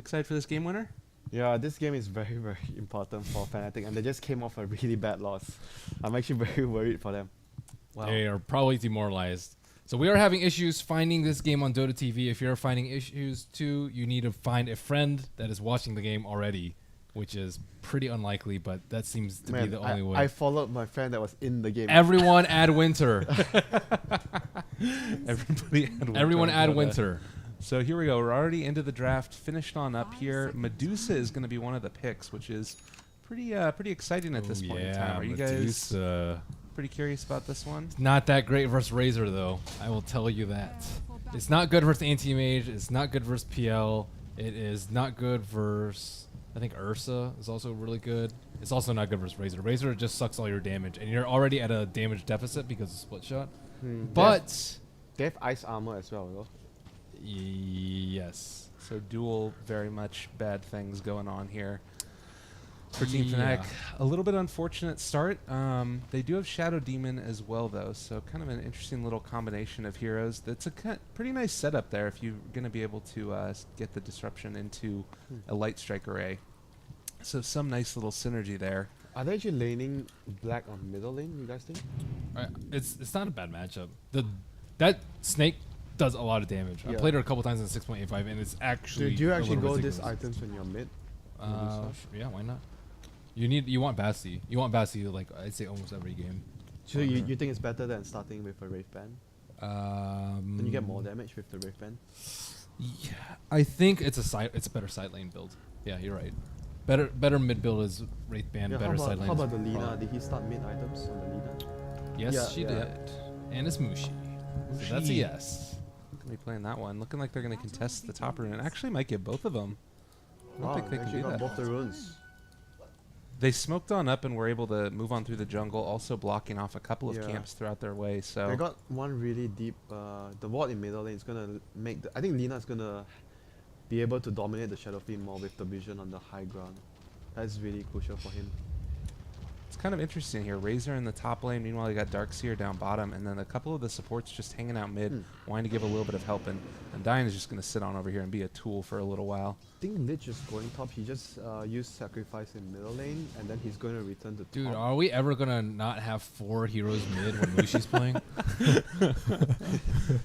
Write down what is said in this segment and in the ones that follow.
excited for this game winner? Yeah, this game is very, very important for Fnatic, and they just came off a really bad loss. I'm actually very worried for them. Wow. They are probably demoralized. So we are having issues finding this game on Dota TV. If you're finding issues too, you need to find a friend that is watching the game already, which is pretty unlikely, but that seems to be the only way. I followed my friend that was in the game. Everyone add Winter. Everyone add Winter. So here we go. We're already into the draft. Finished on up here. Medusa is going to be one of the picks, which is pretty exciting at this point in time. Are you guys pretty curious about this one? Not that great versus Razor, though. I will tell you that. It's not good versus Anti-Mage. It's not good versus PL. It is not good versus... I think Ursa is also really good. It's also not good versus Razor. Razor just sucks all your damage, and you're already at a damage deficit because of split shot. But... They have ice armor as well, though. Yes. So dual very much bad things going on here for Team Fnatic. A little bit unfortunate start. They do have Shadow Demon as well, though, so kind of an interesting little combination of heroes. That's a pretty nice setup there if you're going to be able to get the disruption into a Light Strike array. So some nice little synergy there. Are they actually laning black on middle lane, you guys think? It's not a bad matchup. That Snake does a lot of damage. I played her a couple times in 6.85, and it's actually... Do you actually go these items when you're mid? Yeah, why not? You want Basti. You want Basti, like, I'd say almost every game. So you think it's better than starting with a Wraith Band? Then you get more damage with the Wraith Band? Yeah, I think it's a better side lane build. Yeah, you're right. Better mid build is Wraith Band, better side lane. How about the Lina? Did he start mid items on the Lina? Yes, she did. And it's Mushi. So that's a yes. Gonna be playing that one. Looking like they're gonna contest the top rune. And actually might get both of them. I don't think they can do that. Both the runes. They smoked on up and were able to move on through the jungle, also blocking off a couple of camps throughout their way. So they got one really deep. The ward in middle lane is gonna make. I think Lina is gonna be able to dominate the Shadow Fiend more with the vision on the high ground. That's really crucial for him. It's kind of interesting here. Razor in the top lane. Meanwhile, you got Darkseer down bottom, and then a couple of the supports just hanging out mid, wanting to give a little bit of help. And Diane is just going to sit on over here and be a tool for a little while. I think Lich is going top. He just used Sacrifice in middle lane, and then he's going to return to top. Dude, are we ever going to not have 4 heroes mid when Mushi's playing?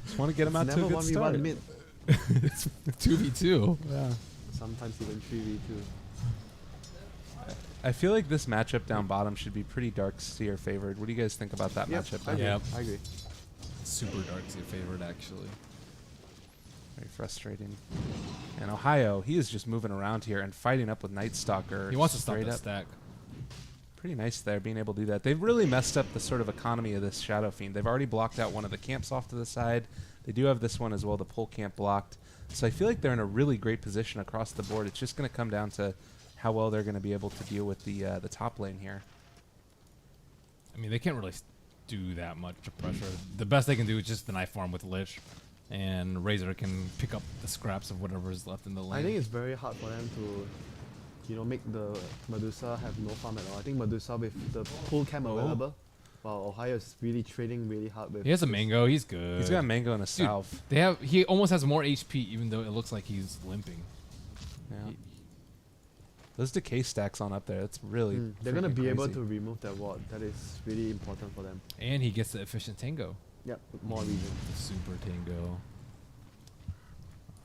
Just want to get him out to a good start. Mid. It's 2v2. Yeah. Sometimes even 3v2. I feel like this matchup down bottom should be pretty Darkseer favored. What do you guys think about that matchup? I agree. Super Darkseer favored, actually. Very frustrating. And Ohio, he is just moving around here and fighting up with Night Stalker. He wants to stop that stack. Pretty nice there, being able to do that. They've really messed up the sort of economy of this Shadow Fiend. They've already blocked out one of the camps off to the side. They do have this one as well, the pole camp blocked. So I feel like they're in a really great position across the board. It's just going to come down to how well they're going to be able to deal with the top lane here. I mean, they can't really do that much pressure. The best they can do is just the knife farm with Lich, and Razor can pick up the scraps of whatever is left in the lane. I think it's very hard for them to, make the Medusa have no farm at all. I think Medusa with the full camp available, while Ohio is really trading really hard with. He has a Mango. He's good. He's got a Mango and a Salve. He almost has more HP, even though it looks like he's limping. Yeah. Those decay stacks on up there, that's really they're going to be able to remove that ward. That is really important for them. And he gets the efficient Tango. Yep, more region. The super Tango.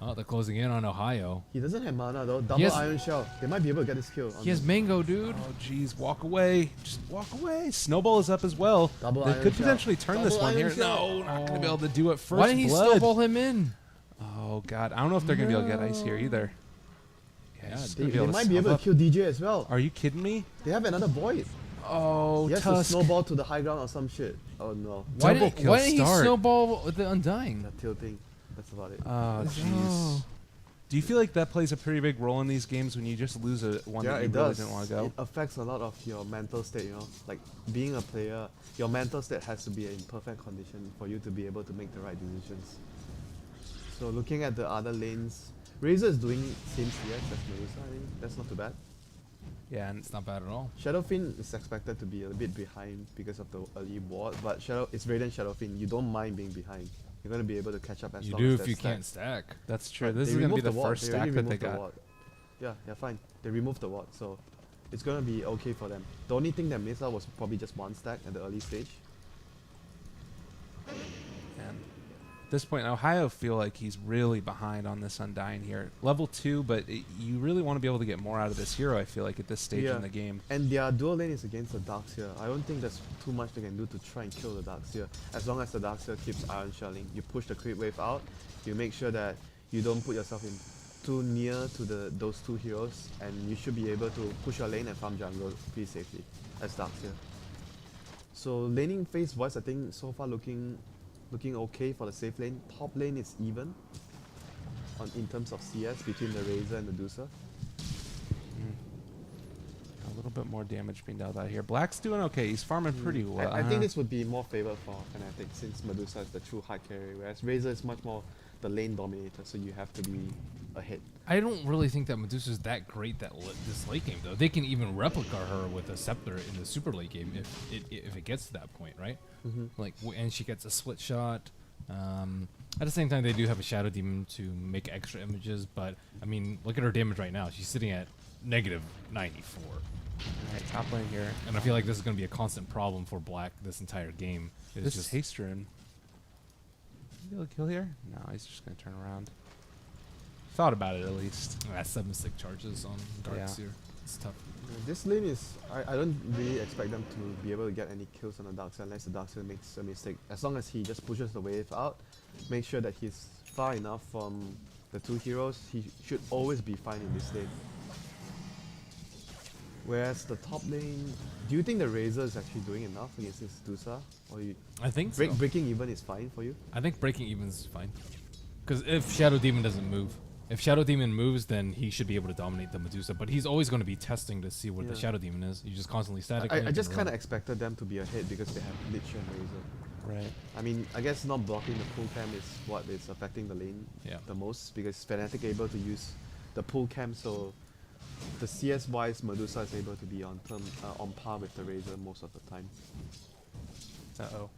Oh, they're closing in on Ohio. He doesn't have mana though. Double Iron Shell. They might be able to get this kill. He has Mango, dude. Oh, jeez. Walk away. Just walk away. Snowball is up as well. They could potentially turn this one here. No, not going to be able to do it first. Why didn't he snowball him in? Oh, God. I don't know if they're going to be able to get ice here either. Yeah, they might be able to kill DJ as well. Are you kidding me? They have another Void. Oh, he has to snowball to the high ground or some shit. Oh no. Why didn't he snowball with the Undying? That tilting. That's about it. Oh, jeez. Do you feel like that plays a pretty big role in these games when you just lose one that you really didn't want to go? It affects a lot of your mental state, Like being a player, your mental state has to be in perfect condition for you to be able to make the right decisions. So looking at the other lanes, Razor is doing same CS as Medusa, I think. That's not too bad. Yeah, and it's not bad at all. Shadow Fiend is expected to be a bit behind because of the early ward, but it's Raiden Shadow Fiend. You don't mind being behind. You're going to be able to catch up as long as you do if you can't stack. That's true. This is going to be the first stack that they got. Yeah, they're fine. They removed the ward, so it's gonna be okay for them. The only thing that missed out was probably just one stack at the early stage. And at this point, Ohio feel like he's really behind on this Undying here. Level 2, but you really want to be able to get more out of this hero, I feel like, at this stage in the game. And their dual lane is against the Darkseer. I don't think there's too much they can do to try and kill the Darkseer. As long as the Darkseer keeps Iron Shelling, you push the creep wave out, you make sure that you don't put yourself in too near to those two heroes, and you should be able to push your lane and farm jungle pretty safely as Darkseer. So laning phase wise, I think so far looking okay for the safe lane. Top lane is even in terms of CS between the Razor and the Medusa. A little bit more damage being dealt out here. Black's doing okay. He's farming pretty well. I think this would be more favored for Fnatic since Medusa is the true hard carry, whereas Razor is much more the lane dominator, so you have to be ahead. I don't really think that Medusa's that great this late game though. They can even replica her with a scepter in the super late game if it gets to that point, right? Like, and she gets a split shot. At the same time, they do have a Shadow Demon to make extra images, but I mean, look at her damage right now. She's sitting at -94. Alright, top lane here. And I feel like this is going to be a constant problem for Black this entire game. It's This just is haste rune. Be able to kill here? No, he's just going to turn around. Thought about it at least. 7-6 charges on Darkseer. Yeah. It's tough. This lane is, I don't really expect them to be able to get any kills on the Darkseer unless the Darkseer makes a mistake. As long as he just pushes the wave out, make sure that he's far enough from the two heroes, he should always be fine in this lane. Whereas the top lane, do you think the Razor is actually doing enough against this Medusa? Or you I think so. breaking even is fine for you? I think breaking even is fine. Because if Shadow Demon doesn't move, if Shadow Demon moves, then he should be able to dominate the Medusa. But he's always going to be testing to see where the Shadow Demon is. You just constantly static. I just kind of expected them to be ahead because they have Lich and Razor. Right. I mean, I guess not blocking the pull cam is what is affecting the lane the most because Fnatic able to use the pull cam, so the CS wise Medusa is able to be on par with the Razor most of the time. Uh-oh.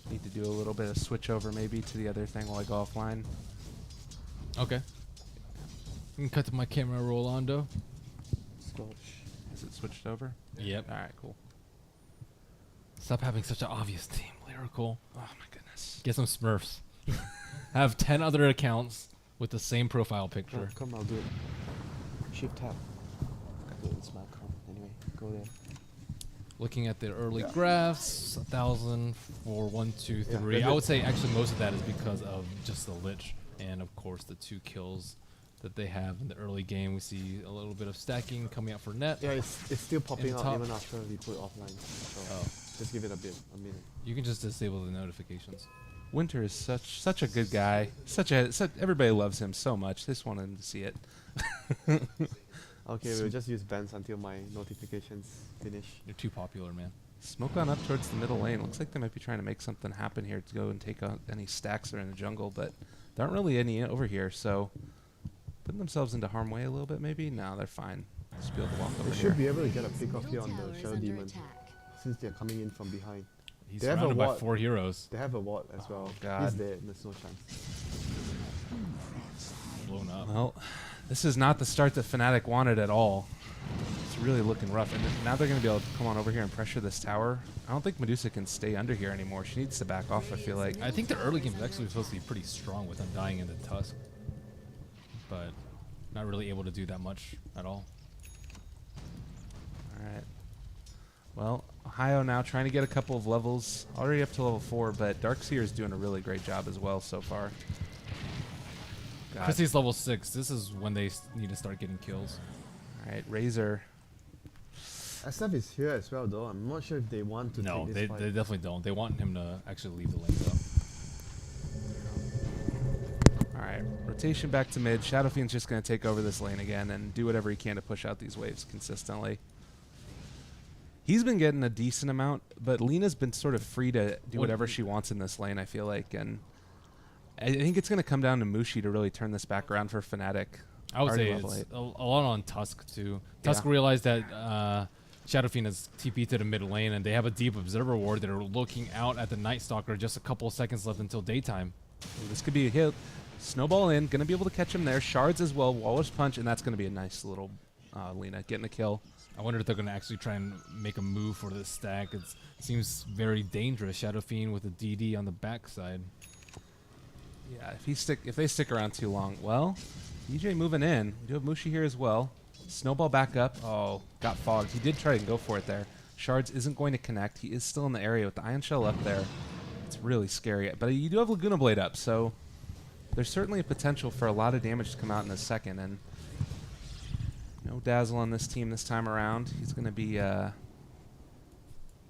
Need to do a little bit of switch over maybe to the other thing while I go offline. Okay. You can cut to my camera roll, Ando. Is it switched over? Yep. Alright, cool. Stop having such an obvious team. Lyrical. Oh my goodness. Get some Smurfs. Have 10 other accounts with the same profile picture. Come, I'll do it. Shift tab. Do it in smart com. Anyway, go there. Looking at the early graphs, 1,000 for 1, 2, 3. I would say actually most of that is because of just the Lich and of course the 2 kills that they have in the early game. We see a little bit of stacking coming out for net. Yeah, it's still popping out top. even after we put it offline. So just give it a minute. You can just disable the notifications. Winter is such a good guy. Everybody loves him so much. They just want him to see it. Okay, we'll just use bans until my notifications finish. You're too popular, man. Smoke on up towards the middle lane. Looks like they might be trying to make something happen here to go and take out any stacks that are in the jungle, but there aren't really any over here, so putting themselves into harm way a little bit maybe? No, they're fine. Just be able to walk over They here. should be able to get a pick off here on the Shadow Demon since they're coming in from behind. He's They have a surrounded by ward. 4 heroes. They have a ward as well. God. He's dead, there's no chance. Blown up. Well, this is not the start that Fnatic wanted at all. It's really looking rough, and now they're going to be able to come on over here and pressure this tower. I don't think Medusa can stay under here anymore. She needs to back off, I feel like. I think the early game is actually supposed to be pretty strong with Undying and the Tusk. But not really able to do that much at all. Alright. Well, Ohio now trying to get a couple of levels. Already up to level 4, but Darkseer is doing a really great job as well so far. God. Chrissy's level 6. This is when they need to start getting kills. Alright, Razor. SF is here as well though. I'm not sure if they want to No, take they this fight. definitely don't. They want him to actually leave the lane though. Alright, rotation back to mid. Shadow Fiend's just going to take over this lane again and do whatever he can to push out these waves consistently. He's been getting a decent amount, but Lena's been sort of free to do whatever she wants in this lane, I feel like. And I think it's going to come down to Mushi to really turn this back around for Fnatic. I would Already say level it's 8. a lot on Tusk too. Tusk Yeah. realized that Shadow Fiend has TP to the mid lane, and they have a deep observer ward that are looking out at the Night Stalker. Just a couple of seconds left until daytime. This could be a hit. Snowball in, gonna be able to catch him there. Shards as well, Walrus Punch, and that's gonna be a nice little Lina getting a kill. I wonder if they're going to actually try and make a move for this stack. It seems very dangerous. Shadow Fiend with a DD on the backside. Yeah, if they stick around too long, well, DJ moving in. We do have Mushi here as well. Snowball back up. Oh, got fogged. He did try to go for it there. Shards isn't going to connect. He is still in the area with the Ion Shell up there. It's really scary. But you do have Laguna Blade up, so there's certainly a potential for a lot of damage to come out in a second. And no Dazzle on this team this time around. He's going to be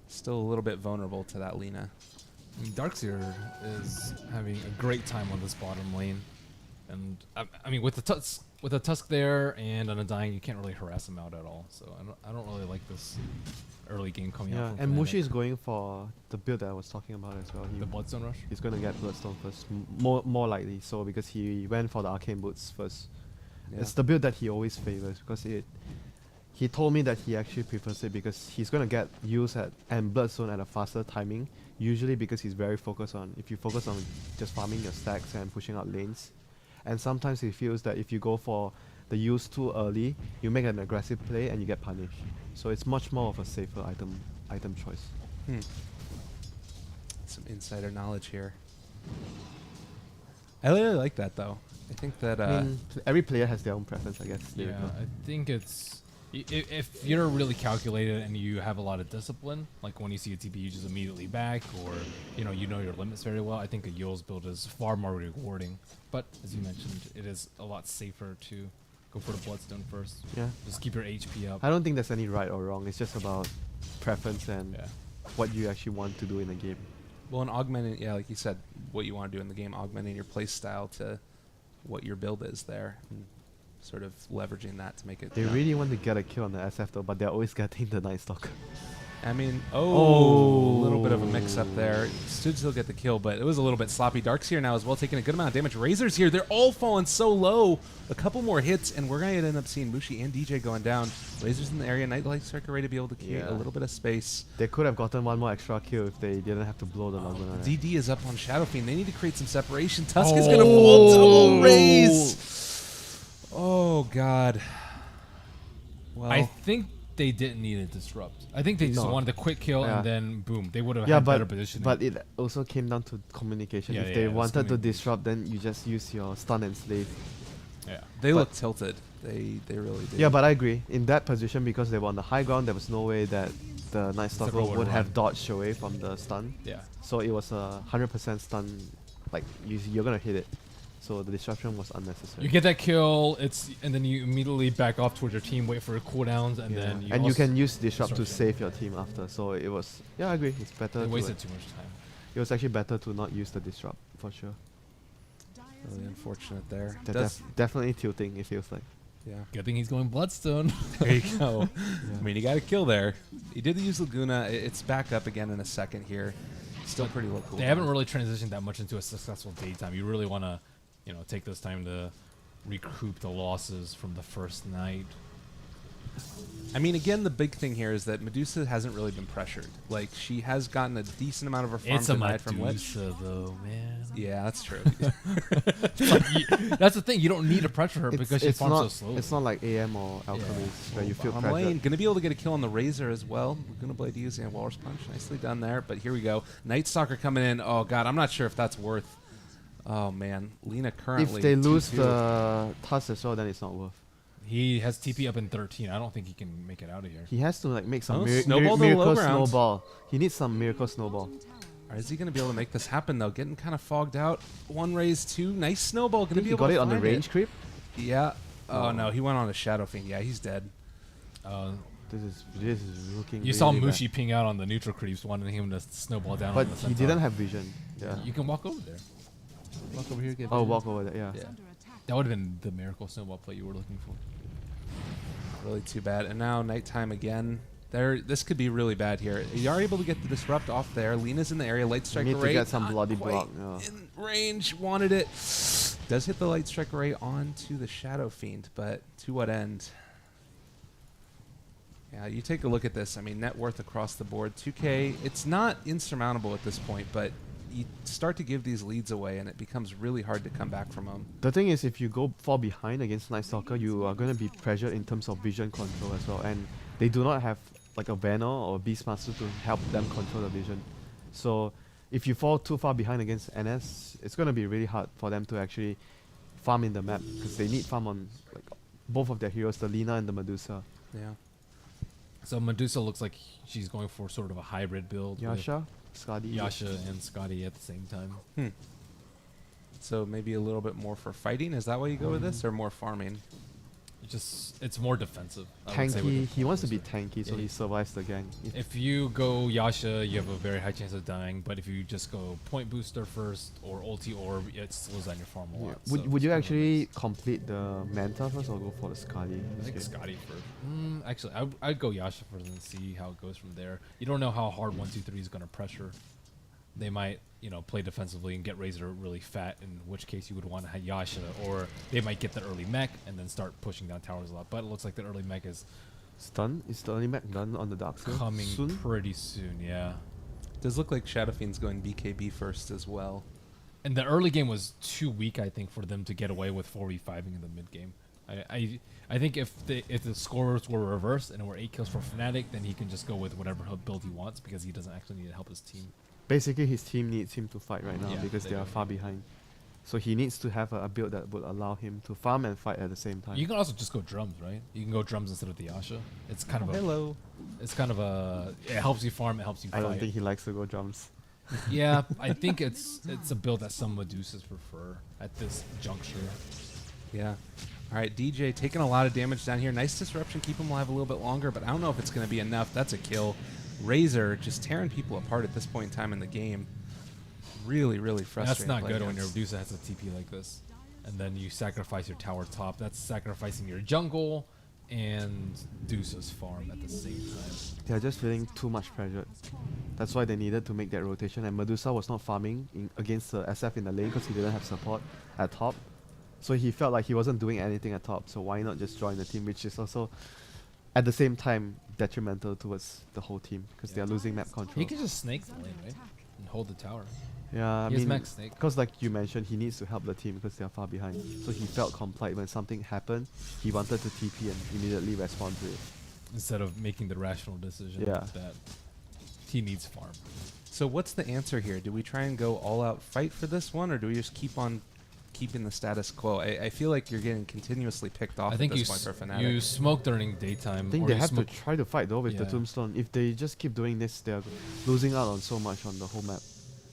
still a little bit vulnerable to that Lina. I mean, Darkseer is having a great time on this bottom lane. And, I mean, with the Tusk there and on a Dying, you can't really harass him out at all. So I don't really like this early game coming out. Yeah, and Mushi is going for the build that I was talking about as well. The Bloodstone Rush? He's going to get Bloodstone first, more likely so, because he went for the Arcane Boots first. Yeah. It's the build that he always favors, because he told me that he actually prefers it because he's going to get use and Bloodstone at a faster timing, usually because he's very focused on, if you focus on just farming your stacks and pushing out lanes. And sometimes he feels that if you go for the use too early, you make an aggressive play and you get punished. So it's much more of a safer item choice. Some insider knowledge here. I really like that though. I think that I mean, every player has their own preference, I guess. Yeah, I think it's... If you're really calculated and you have a lot of discipline, like when you see a TP, you just immediately back, or you know your limits very well, I think a Yule's build is far more rewarding. But as you mentioned, it is a lot safer to go for the Bloodstone first. Yeah. Just keep your HP up. I don't think there's any right or wrong. It's just about preference and Yeah. what you actually want to do in the game. well, and augmenting, yeah, like you said, what you want to do in the game, augmenting your play style to what your build is there, and sort of leveraging that to make it. They really want to get a kill on the SF though, but they're always getting the Night Stalker. I mean, a little bit of a mix-up there. Should still get the kill, but it was a little bit sloppy. Darkseer now as well, taking a good amount of damage. Razor's here. They're all falling so low. A couple more hits, and we're going to end up seeing Mushi and DJ going down. Razor's in the area. Nightlight Striker ready to be able to create a little bit of space. They could have gotten one more extra kill if they didn't have to blow the Laguna. DD is up on Shadow Fiend. They need to create some separation. Tusk is going to full double raise. Oh, God. Well, I think they didn't need a disrupt. I think they just wanted a quick kill and then boom, they would have had better positioning. But it also came down to communication. Yeah, if they it was wanted to disrupt, then you just use your stun and slave. Yeah, they look tilted. They really did. Yeah, but I agree. In that position, because they were on the high ground, there was no way that the Night Stalker would have dodged away from the stun. Yeah. So it was a 100% stun. Like you're gonna hit it. So the disruption was unnecessary. You get that kill, and then you immediately back off towards your team, wait for cooldowns, and then you can use disrupt to save your team after. So it was, I agree. It's better. They wasted too much time. It was actually better to not use the disrupt for sure. Really unfortunate there. Definitely tilting. It feels like. Yeah. Good thing he's going Bloodstone. There you go. I mean, he got a kill there. He did use Laguna. It's back up again in a second here. Still pretty low. They haven't really transitioned that much into a successful daytime. You really want to, take this time to recoup the losses from the first night. I mean, again, the big thing here is that Medusa hasn't really been pressured. Like, she has gotten a decent amount of her farm denied from Lich. Though, man. Yeah, that's true. That's the thing. You don't need to pressure her because she farms so slowly. It's not like AM or Alchemist where you feel Bottom pressured. lane, gonna be able to get a kill on the Razor as well. Laguna Blade using a Walrus Punch. Nicely done there. But here we go. Night Stalker coming in. Oh, God. I'm not sure if that's worth. Oh, man. Lina currently. If they lose the Tusk as well, then it's not worth. He has TP up in 13. I don't think he can make it out of here. He has to make some miracle snowball. He needs some miracle snowball. Is he going to be able to make this happen, though? Getting kind of fogged out. One raise, two. Nice snowball. Going to be able to got it on the find range creep? Yeah. Oh, no. He went on a Shadow Fiend. Yeah, he's dead. This is looking You saw Mushi ping out on the neutral creeps, wanting him to snowball down but on the he centaur. didn't have vision. Yeah. You can walk over there. Walk over here. Get Oh, walk over there, yeah. That would have been the miracle snowball play you were looking for. Really too bad. And now nighttime again. This could be really bad here. You are able to get the disrupt off there. Lina's in the area. Light Strike Need Array. to get some bloody quite block. Yeah. in range. Wanted it. Does hit the Light Strike Array onto the Shadow Fiend, but to what end? Yeah, you take a look at this. I mean, net worth across the board. 2K. It's not insurmountable at this point, but you start to give these leads away, and it becomes really hard to come back from them. The thing is, if you go fall behind against Night Stalker, you are going to be pressured in terms of vision control as well. And they do not have like a Banner or a Beastmaster to help them control the vision. So if you fall too far behind against NS, it's going to be really hard for them to actually farm in the map, because they need farm on like both of their heroes, the Lina and the Medusa. Yeah. So Medusa looks like she's going for sort of a hybrid build. with Yasha, Skadi. Yasha and Scotty at the same time. So maybe a little bit more for fighting. Is that why you go with this, or more farming? It's more defensive. I would say, with Tanky. the He wants to be Medusa. tanky, so Yeah. he survives the gang. If you go Yasha, you have a very high chance of dying. But if you just go point booster first or ulti orb, it slows down your farm a Yeah. lot. Would so you it's one of actually those. complete the Manta first or go for the Skadi? I think Scotty first. Actually, I'd go Yasha first and see how it goes from there. You don't know how hard 1-2-3 is going to pressure. They might, play defensively and get Razor really fat, in which case you would want to have Yasha, or they might get the early mech and then start pushing down towers a lot. But it looks like the early mech is It's done. Is the early mech done on the Dark Side coming soon? pretty soon, yeah. Does look like Shadowfiend's going BKB first as well. And the early game was too weak, I think, for them to get away with 4v5ing in the mid game. I think if the scores were reversed and it were 8 kills for Fnatic, then he can just go with whatever build he wants, because he doesn't actually need to help his team. Basically, his team needs him to fight right now Yeah, because they they are do. far behind. So he needs to have a build that would allow him to farm and fight at the same time. You can also just go drums, right? You can go drums instead of the Yasha. It's kind of a Hello. it helps you farm, it helps you I don't fight. think he likes to go drums. Yeah, I think it's a build that some Medusas prefer at this juncture. Yeah. All right, DJ taking a lot of damage down here. Nice disruption, keep him alive a little bit longer, but I don't know if it's going to be enough. That's a kill. Razor just tearing people apart at this point in time in the game. Really, really frustrating. That's not to play good when your against. Medusa has a TP like this. And then you sacrifice your tower top. That's sacrificing your jungle and Deuce's farm at the same time. They are just feeling too much pressure. That's why they needed to make that rotation. And Medusa was not farming against the SF in the lane because he didn't have support at top. So he felt like he wasn't doing anything at top. So why not just join the team, which is also at the same time detrimental towards the whole team because they are losing map control. He can just snake the lane, right? And hold the tower. Yeah, I He has mean, max snake. because like you mentioned, he needs to help the team because they are far behind. So he felt compliant when something happened. He wanted to TP and immediately respond to it. Instead of making the rational decision Yeah. that he needs farm. So what's the answer here? Do we try and go all out fight for this one, or do we just keep on keeping the status quo? I feel like you're getting continuously picked off I think at you this point for Fnatic. you smoke during daytime. I think or they you have to smoke try to fight though with the Yeah. tombstone. If they just keep doing this, they're losing out on so much on the whole map.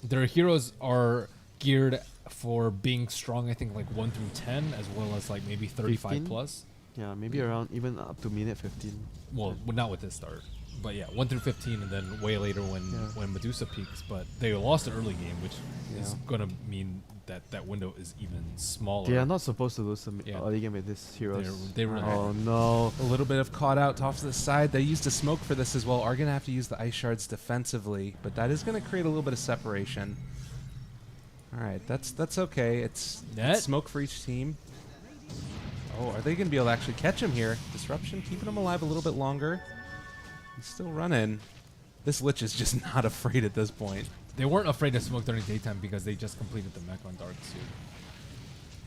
Their heroes are geared for being strong, I think like 1 through 10, as well as like maybe 35 15? plus. Yeah, maybe around even up to minute 15. Well, not with this start. But yeah, 1 through 15, and then way later when Medusa peaks. But they lost the early game, which is Yeah. going to mean that window is even smaller. They are not supposed to lose the Yeah. early game with these heroes. They really Oh no. A little bit of caught out off to the side. They used a smoke for this as well. Are going to have to use the ice shards defensively, but that is going to create a little bit of separation. All right, that's okay. It's Net? smoke for each team. Oh, are they going to be able to actually catch him here? Disruption, keeping him alive a little bit longer. He's still running. This Lich is just not afraid at this point. They weren't afraid to smoke during daytime because they just completed the mech on Dark Suit.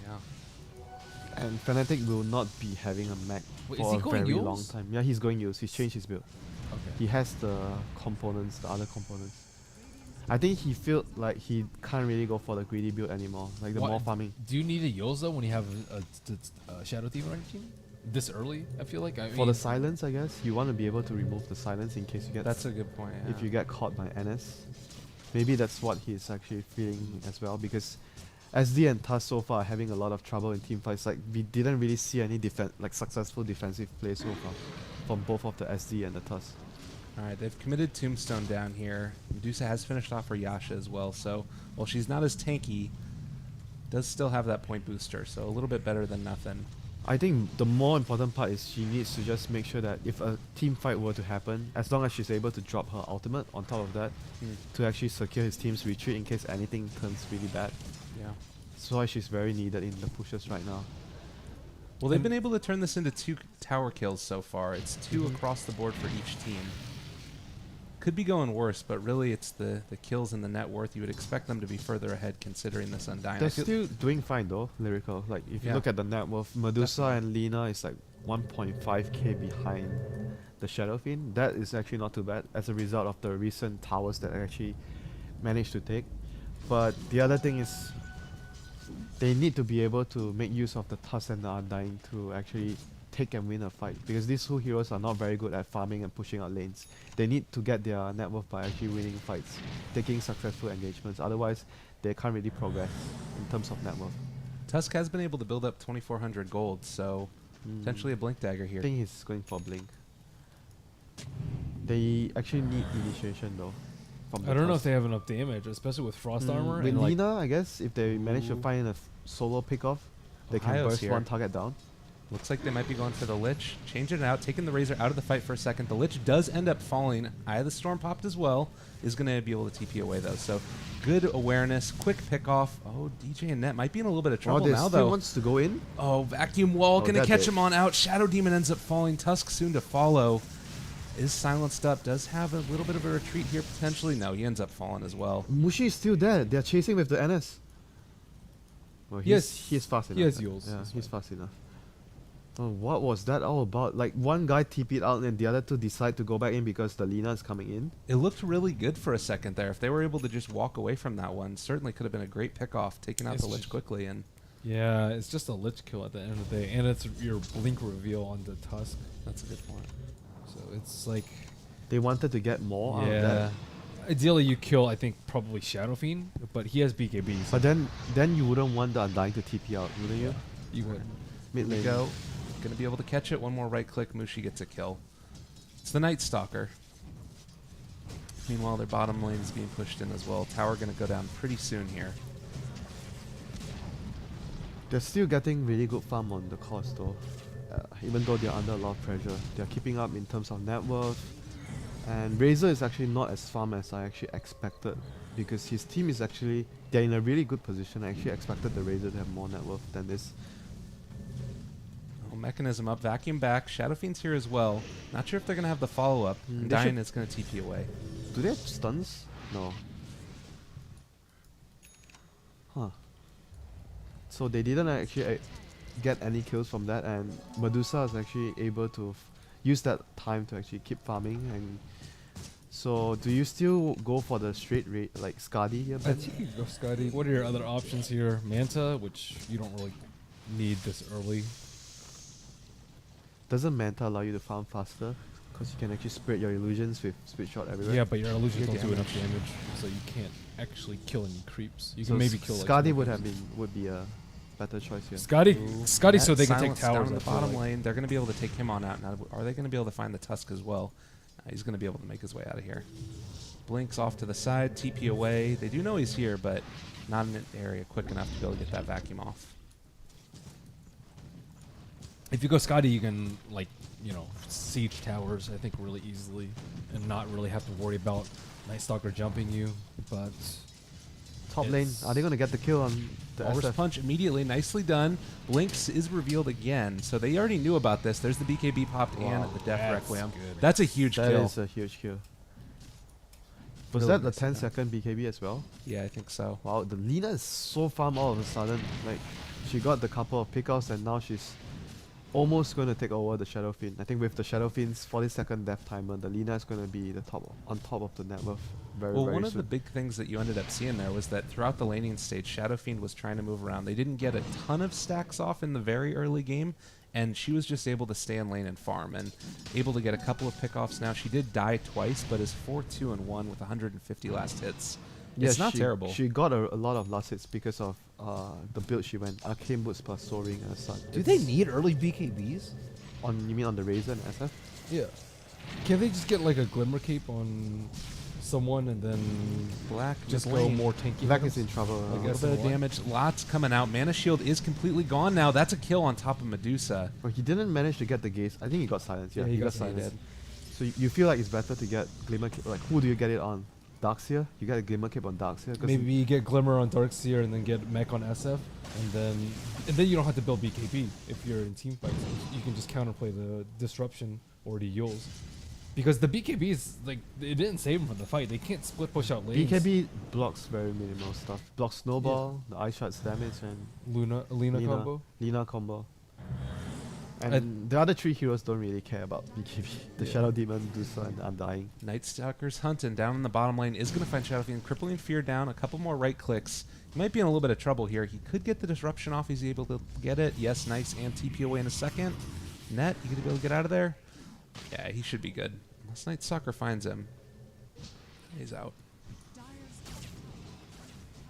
Yeah. And Fnatic will not be having a mech Wait, is for he a going very Yules? long time. Yeah, he's going use. He's changed his build. Okay. He has the components, the other components. I think he felt like he can't really go for the greedy build anymore, like the What- more farming. Do you need a Yules though when you have a Shadow Thief on your team? This early, I feel like. I For mean, the silence, I guess, you want to be able to remove the silence in case you get That's a good point. Yeah. if you get caught by NS. Maybe that's what he's actually feeling as well, because SD and TUS so far are having a lot of trouble in team fights. Like we didn't really see any successful defensive play so far from both of the SD and the TUS. All right, they've committed Tombstone down here. Medusa has finished off her Yasha as well, so while she's not as tanky, does still have that point booster, so a little bit better than nothing. I think the more important part is she needs to just make sure that if a team fight were to happen, as long as she's able to drop her ultimate on top of that, to actually secure his team's retreat in case anything turns really bad. Yeah. That's why she's very needed in the pushes right now. Well, they've been able to turn this into 2 tower kills so far. It's 2 across the board for each team. could be going worse, but really it's the kills and the net worth. You would expect them to be further ahead considering this Undying. They're still doing fine though, Lyrical. Like if you Yeah. look at the net worth, Medusa and Lina is like 1.5k behind the Shadow Fiend. That is actually not too bad as a result of the recent towers that I actually managed to take. But the other thing is they need to be able to make use of the Tusk and the Undying to actually take and win a fight, because these two heroes are not very good at farming and pushing out lanes. They need to get their net worth by actually winning fights, taking successful engagements. Otherwise, they can't really progress in terms of net worth. Tusk has been able to build up 2,400 gold, so potentially a Blink Dagger here. I think he's going for Blink. They actually need initiation though. From the I don't know if Tusk. they have enough damage, especially with Frost Armor. With and like, Lina, I guess, if they manage to find a solo pick-off, they can Ohio's burst here. one target down. Looks like they might be going for the Lich. Changing it out, taking the Razor out of the fight for a second. The Lich does end up falling. Eye of the Storm popped as well. Is going to be able to TP away, though. So good awareness, quick pick-off. Oh, DJ and Net might be in a little bit of trouble they now, still though. wants to go in. Oh, Vacuum Wall going to that catch bit. him on out. Shadow Demon ends up falling. Tusk soon to follow. Is silenced up. Does have a little bit of a retreat here, potentially. No, he ends up falling as well. Mushi is still there. They're chasing with the NS. Well, he's fast enough. he has Yules Yeah, as he's well. fast enough. Oh, what was that all about? Like one guy TP'd out and the other two decide to go back in because the Lina is coming in. It looked really good for a second there. If they were able to just walk away from that one, certainly could have been a great pick-off, taking out It's the Lich just- quickly. And Yeah, it's just a Lich kill at the end of the day, and it's your Blink reveal on the Tusk. that's a good point. So it's like, They wanted to get more out of that. Ideally, you kill, I think, probably Shadow Fiend, but he has BKB. So But then you wouldn't want the Undying to TP out, wouldn't you? you would. Mid Here we lane. go. Going to be able to catch it. One more right click. Mushi gets a kill. It's the Night Stalker. Meanwhile, their bottom lane is being pushed in as well. Tower going to go down pretty soon here. They're still getting really good farm on the cost though. Even though they're under a lot of pressure. They're keeping up in terms of net worth. And Razor is actually not as farm as I actually expected. Because his team is actually, they're in a really good position. I actually expected the Razor to have more net worth than this. Oh, Mechanism up. Vacuum back. Shadow Fiend's here as well. Not sure if they're going to have the follow-up. They Dying should- is going to TP away. Do they have stuns? No. Huh. So they didn't actually get any kills from that, and Medusa is actually able to use that time to actually keep farming. And so, do you still go for the straight rate like Skadi here, I Ben? think you go Scotty. What are your other options here? Manta, which you don't really need this early. Doesn't Manta allow you to farm faster? Because you can actually spread your illusions with split shot everywhere. Yeah, but your illusions Your don't do enough damage. damage, so you can't actually kill any creeps. You So can maybe kill like Skadi some would creeps. would be a better choice here. Scotty, Ooh, Scotty, so Net they can take silenced towers down in I the feel bottom like. lane. They're going to be able to take him on out. Now, are they going to be able to find the Tusk as well? He's going to be able to make his way out of here. Blinks off to the side, TP away. They do know he's here, but not in an area quick enough to be able to get that vacuum off. If you go Scotty, you can like siege towers. I think really easily, and not really have to worry about Night Stalker jumping you. But Top lane, are they going to get the kill on the Walrus SF? punch immediately, nicely done. Blinks is revealed again, so they already knew about this. There's the BKB popped Wow, and the Death that's Requiem. good. That's a huge That kill. is a huge kill. Was Really that the nice 10 of them. second BKB as well? Yeah, I think so. Wow, the Lina is so farm all of a sudden. Like, she got the couple of pickoffs and now she's almost going to take over the Shadow Fiend. I think with the Shadow Fiend's 40-second death timer, the Lina is going to be the on top of the net worth very, Well, very one of soon. the big things that you ended up seeing there was that throughout the laning stage, Shadow Fiend was trying to move around. They didn't get a ton of stacks off in the very early game, and she was just able to stay in lane and farm, and able to get a couple of pickoffs now. She did die twice, but is 4-2-1 with 150 last hits. Yeah, It's not she, terrible. She got a lot of last hits because of the build she went. Arcane Boots plus Soaring and such. Do they need early BKBs? You mean on the Razor and SF? yeah, can they just get like a Glimmer Cape on someone and then Black just mid go lane. more tanky? Black items? is in trouble. I A guess. little bit of What? damage. Lots coming out. Mana Shield is completely gone now. That's a kill on top of Medusa. But he didn't manage to get the gaze. I think he got silenced. Yeah, Yeah, he he got got silenced. silenced. So you feel like it's better to get Glimmer Cape. Like, who do you get it on? Darkseer? You get a Glimmer Cape on Darkseer? 'Cause Maybe you get Glimmer on Darkseer and then get Mech on SF, and then you don't have to build BKB if you're in team fights. You can just counterplay the disruption or the Yules. Because the BKBs, like, it didn't save them from the fight. They can't split push out lanes. BKB blocks very minimal stuff. Blocks snowball, the ice shots damage, and Lina combo. Lina combo. And the other three heroes don't really care about BKB. The Yeah. Shadow Demon, Dusa, and Undying. Night Stalker's hunting down in the bottom lane is going to find Shadow Fiend. Crippling Fear down. A couple more right clicks. He might be in a little bit of trouble here. He could get the disruption off. He's able to get it. Yes, nice. And TP away in a second. Net, you going to be able to get out of there? Yeah, he should be good. Unless Night Stalker finds him. He's out.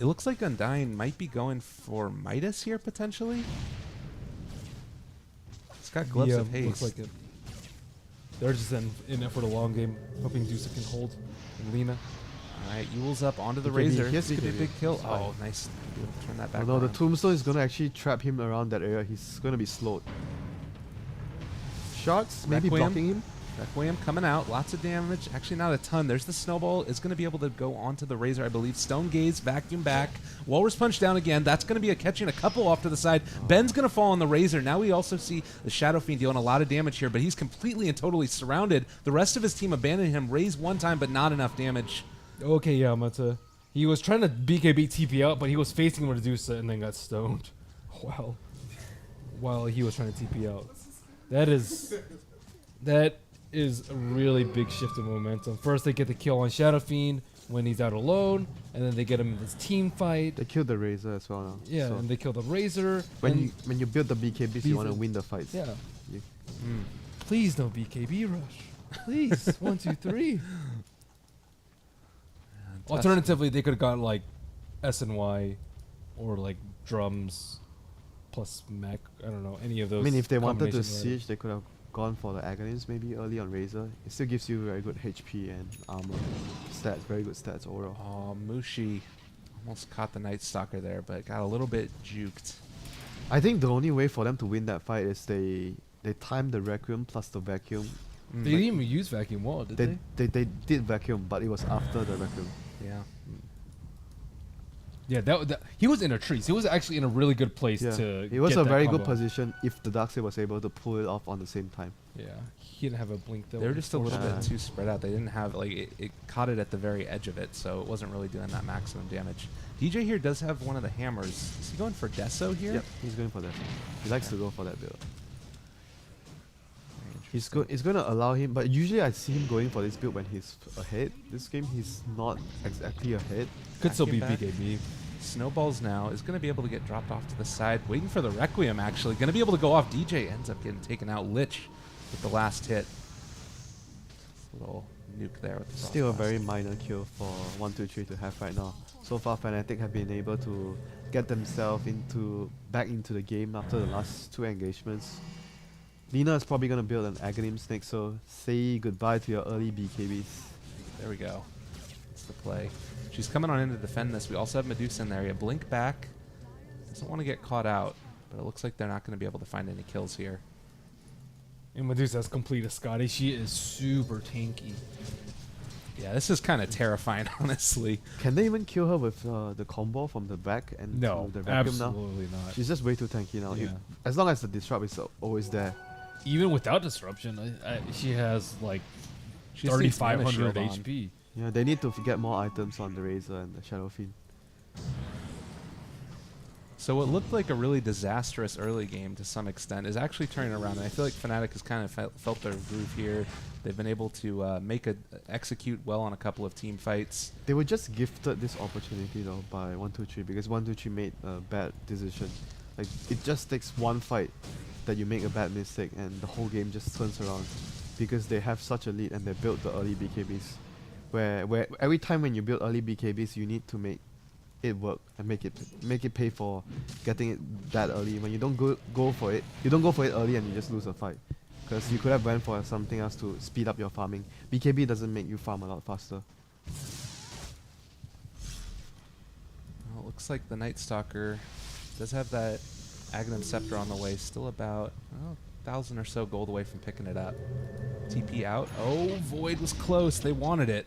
It looks like Undying might be going for Midas here, potentially. He's got gloves of haste. Looks like it. They're just in it for the long game, hoping Dusa can hold. And Lina. Alright, Yule's up onto the BKB. Razor. Yes, This could be a BKB. big kill. It's fine. Oh, nice. Be able to turn that back Although the around. Tombstone is going to actually trap him around that area, he's going to be slowed. Shards, maybe Requiem. blocking him. Requiem coming out, lots of damage. Actually, not a ton. There's the snowball. Is going to be able to go onto the Razor, I believe. Stone Gaze, vacuum back. Walrus Punch down again. That's going to be a catching a couple off to the side. Ben's going to fall on the Razor. Now we also see the Shadow Fiend dealing a lot of damage here, but he's completely and totally surrounded. The rest of his team abandoned him. Raise one time, but not enough damage. Okay, Yamata. He was trying to BKB TP out, but he was facing Medusa and then got stoned. Wow. While he was trying to TP out. That is a really big shift in momentum. First, they get the kill on Shadow Fiend when he's out alone, and then they get him in this team fight. They killed the Razor as well now. Yeah, So and they kill the Razor. when you build the BKBs, you want to win the fights. Yeah. You- Please no BKB rush. Please. 1, 2, 3. Alternatively, they could have got like SNY or like drums plus mech. I don't know, any of those. I mean, if they wanted to combinations, right? siege, they could have gone for the Aghanim's maybe early on Razor. It still gives you very good HP and armor stats, very good stats overall. Oh, Mushi almost caught the Night Stalker there, but got a little bit juked. I think the only way for them to win that fight is they time the Requiem plus the Vacuum. They didn't even use vacuum wall, did they? They did Vacuum, but it was after the Requiem. Yeah. Yeah, that he was in a tree. So he was actually in a really good place Yeah, to. it was get a that very good combo. position if the Darkseid was able to pull it off on the same time. Yeah, he didn't have a blink though. They were just a little bit unfortunately. too spread out. They didn't have, like, it caught it at the very edge of it, so it wasn't really doing that maximum damage. DJ here does have one of the hammers. Is he going for Deso here? Yep, he's going for that. He likes to go for that build. Very It's going to allow him, but usually I see him going for this build when he's ahead. This game he's not exactly ahead. Could still be Vacuum back. BKB. Snowballs now is going to be able to get dropped off to the side. Waiting for the Requiem, actually. Going to be able to go off. DJ ends up getting taken out. Lich with the last hit. Little nuke there. With the Still a Frost very Blast. minor kill for 1-2-3 to have right now. So far, Fnatic have been able to get themselves back into the game after the last 2 engagements. Lina is probably going to build an Aghanim's next, so say goodbye to your early BKBs. There we go. That's the play. She's coming on in to defend this. We also have Medusa in there. You blink back. Doesn't want to get caught out, but it looks like they're not going to be able to find any kills here. And Medusa has completed Scotty. She is super tanky. Yeah, this is kind of terrifying, honestly. Can they even kill her with the combo from the back and No, to the vacuum now? absolutely not. She's just way too tanky now. Yeah. As long as the disrupt is always there. Even without disruption, she has like She just needs mana 3,500 shield on. HP. Yeah, they need to get more items on the Razor and the Shadow Fiend. So what looked like a really disastrous early game to some extent is actually turning around, and I feel like Fnatic has kind of felt their groove here. They've been able to execute well on a couple of team fights. They were just gifted this opportunity though by 1-2-3 because 1-2-3 made a bad decision. Like it just takes one fight that you make a bad mistake and the whole game just turns around because they have such a lead and they built the early BKBs. Where every time when you build early BKBs, you need to make it work and make it pay for getting it that early. When you don't go for it, you don't go for it early and you just lose a fight. Because you could have went for something else to speed up your farming. BKB doesn't make you farm a lot faster. Well, it looks like the Night Stalker does have that Aghanim Scepter on the way. Still about 1,000 or so gold away from picking it up. TP out. Oh, Void was close. They wanted it.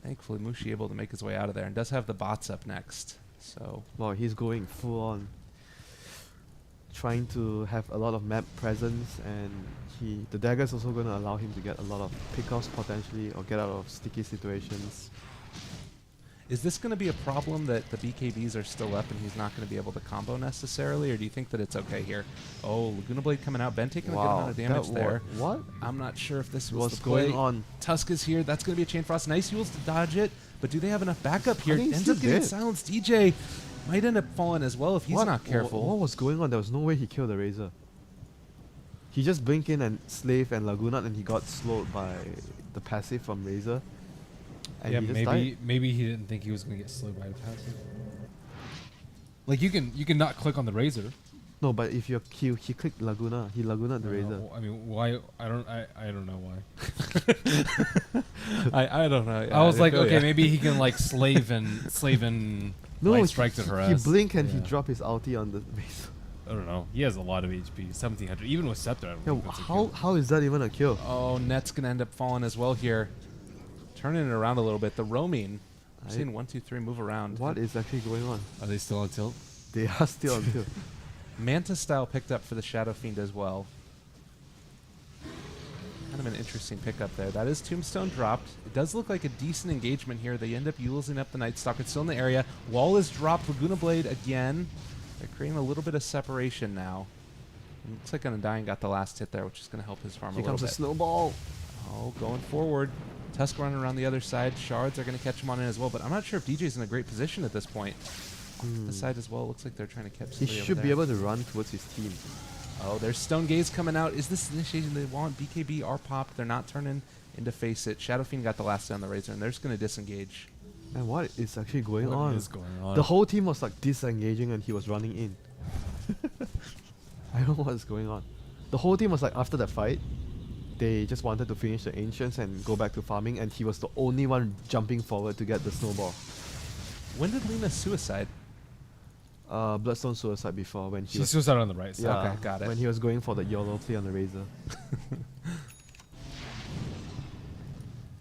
Thankfully, Mushi able to make his way out of there and does have the bots up next. So Wow, he's going full on. trying to have a lot of map presence, and the dagger is also going to allow him to get a lot of pickoffs potentially, or get out of sticky situations. Is this going to be a problem that the BKBs are still up and he's not going to be able to combo necessarily, or do you think that it's okay here? Oh, Laguna Blade coming out. Ben taking a good amount of damage there. What? I'm not sure if this was What's the play. going on? Tusk is here. That's going to be a Chain Frost. Nice Yules to dodge it, but do they have enough backup here? think he's Ends up still getting dead. silenced. DJ might end up falling as well if he's not careful. What was going on? There was no way he killed the Razor. He just blinked in and Slave and Laguna, and he got slowed by the passive from Razor. And yeah, he just died. maybe he didn't think he was gonna get slowed by the passive. Like you can not click on the Razor. No, but if you he clicked Laguna, he Laguna the Razor. I mean, why? I don't know why. I don't know. I was like, feel okay, ya. maybe he can like slave and light strike to he harass. blinked and he Yeah. dropped his ulti on the Razor. I don't know. He has a lot of HP, 1700. Even with Scepter, I don't Yeah, think that's a how kill. how is that even a kill? Oh, Net's going to end up falling as well here. Turning it around a little bit. The roaming. I'm seeing 1, 2, 3 move around. What is actually going on? Are they still on tilt? They are still on tilt. Manta style picked up for the Shadow Fiend as well. Kind of an interesting pickup there. That is Tombstone dropped. It does look like a decent engagement here. They end up using up the Night Stalker. It's still in the area. Wall is dropped. Laguna Blade again. They're creating a little bit of separation now. It looks like Undying got the last hit there, which is going to help his farm Here a little comes a bit. snowball. Oh, going forward. Tusk running around the other side. Shards are going to catch him on in as well, but I'm not sure if DJ's in a great position at this point. This side as well. Looks like they're trying to catch He somebody over should be there. able to run towards his team. Oh, there's Stone Gaze coming out. Is this the initiation they want? BKB are popped. They're not turning into Face It. Shadow Fiend got the last hit on the Razor, and they're just going to disengage. And what is actually going What on? is going on? The whole team was like disengaging and he was running in. I don't know what's going on. The whole team was like, after that fight, they just wanted to finish the Ancients and go back to farming, and he was the only one jumping forward to get the snowball. When did Lena suicide? Bloodstone suicide before when he She's was suicide on the right side. Okay, got it. when he was going for the YOLO play on the Razor.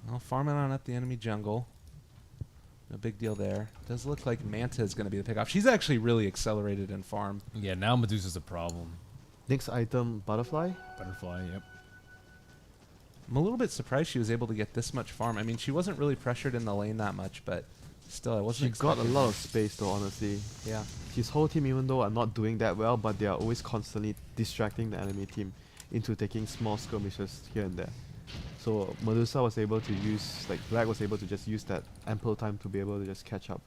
Well, farming on up the enemy jungle. No big deal there. Does look like Manta is going to be the pickoff. She's actually really accelerated in farm. Yeah, now Medusa's a problem. Next item, Butterfly. Butterfly, yep. I'm a little bit surprised she was able to get this much farm. I mean, she wasn't really pressured in the lane that much, but still, I wasn't She got a expecting lot that. of space though, honestly. Yeah. His whole team, even though are not doing that well, but they are always constantly distracting the enemy team into taking small skirmishes here and there. So Medusa was able to use, like Black was able to just use that ample time to be able to just catch up,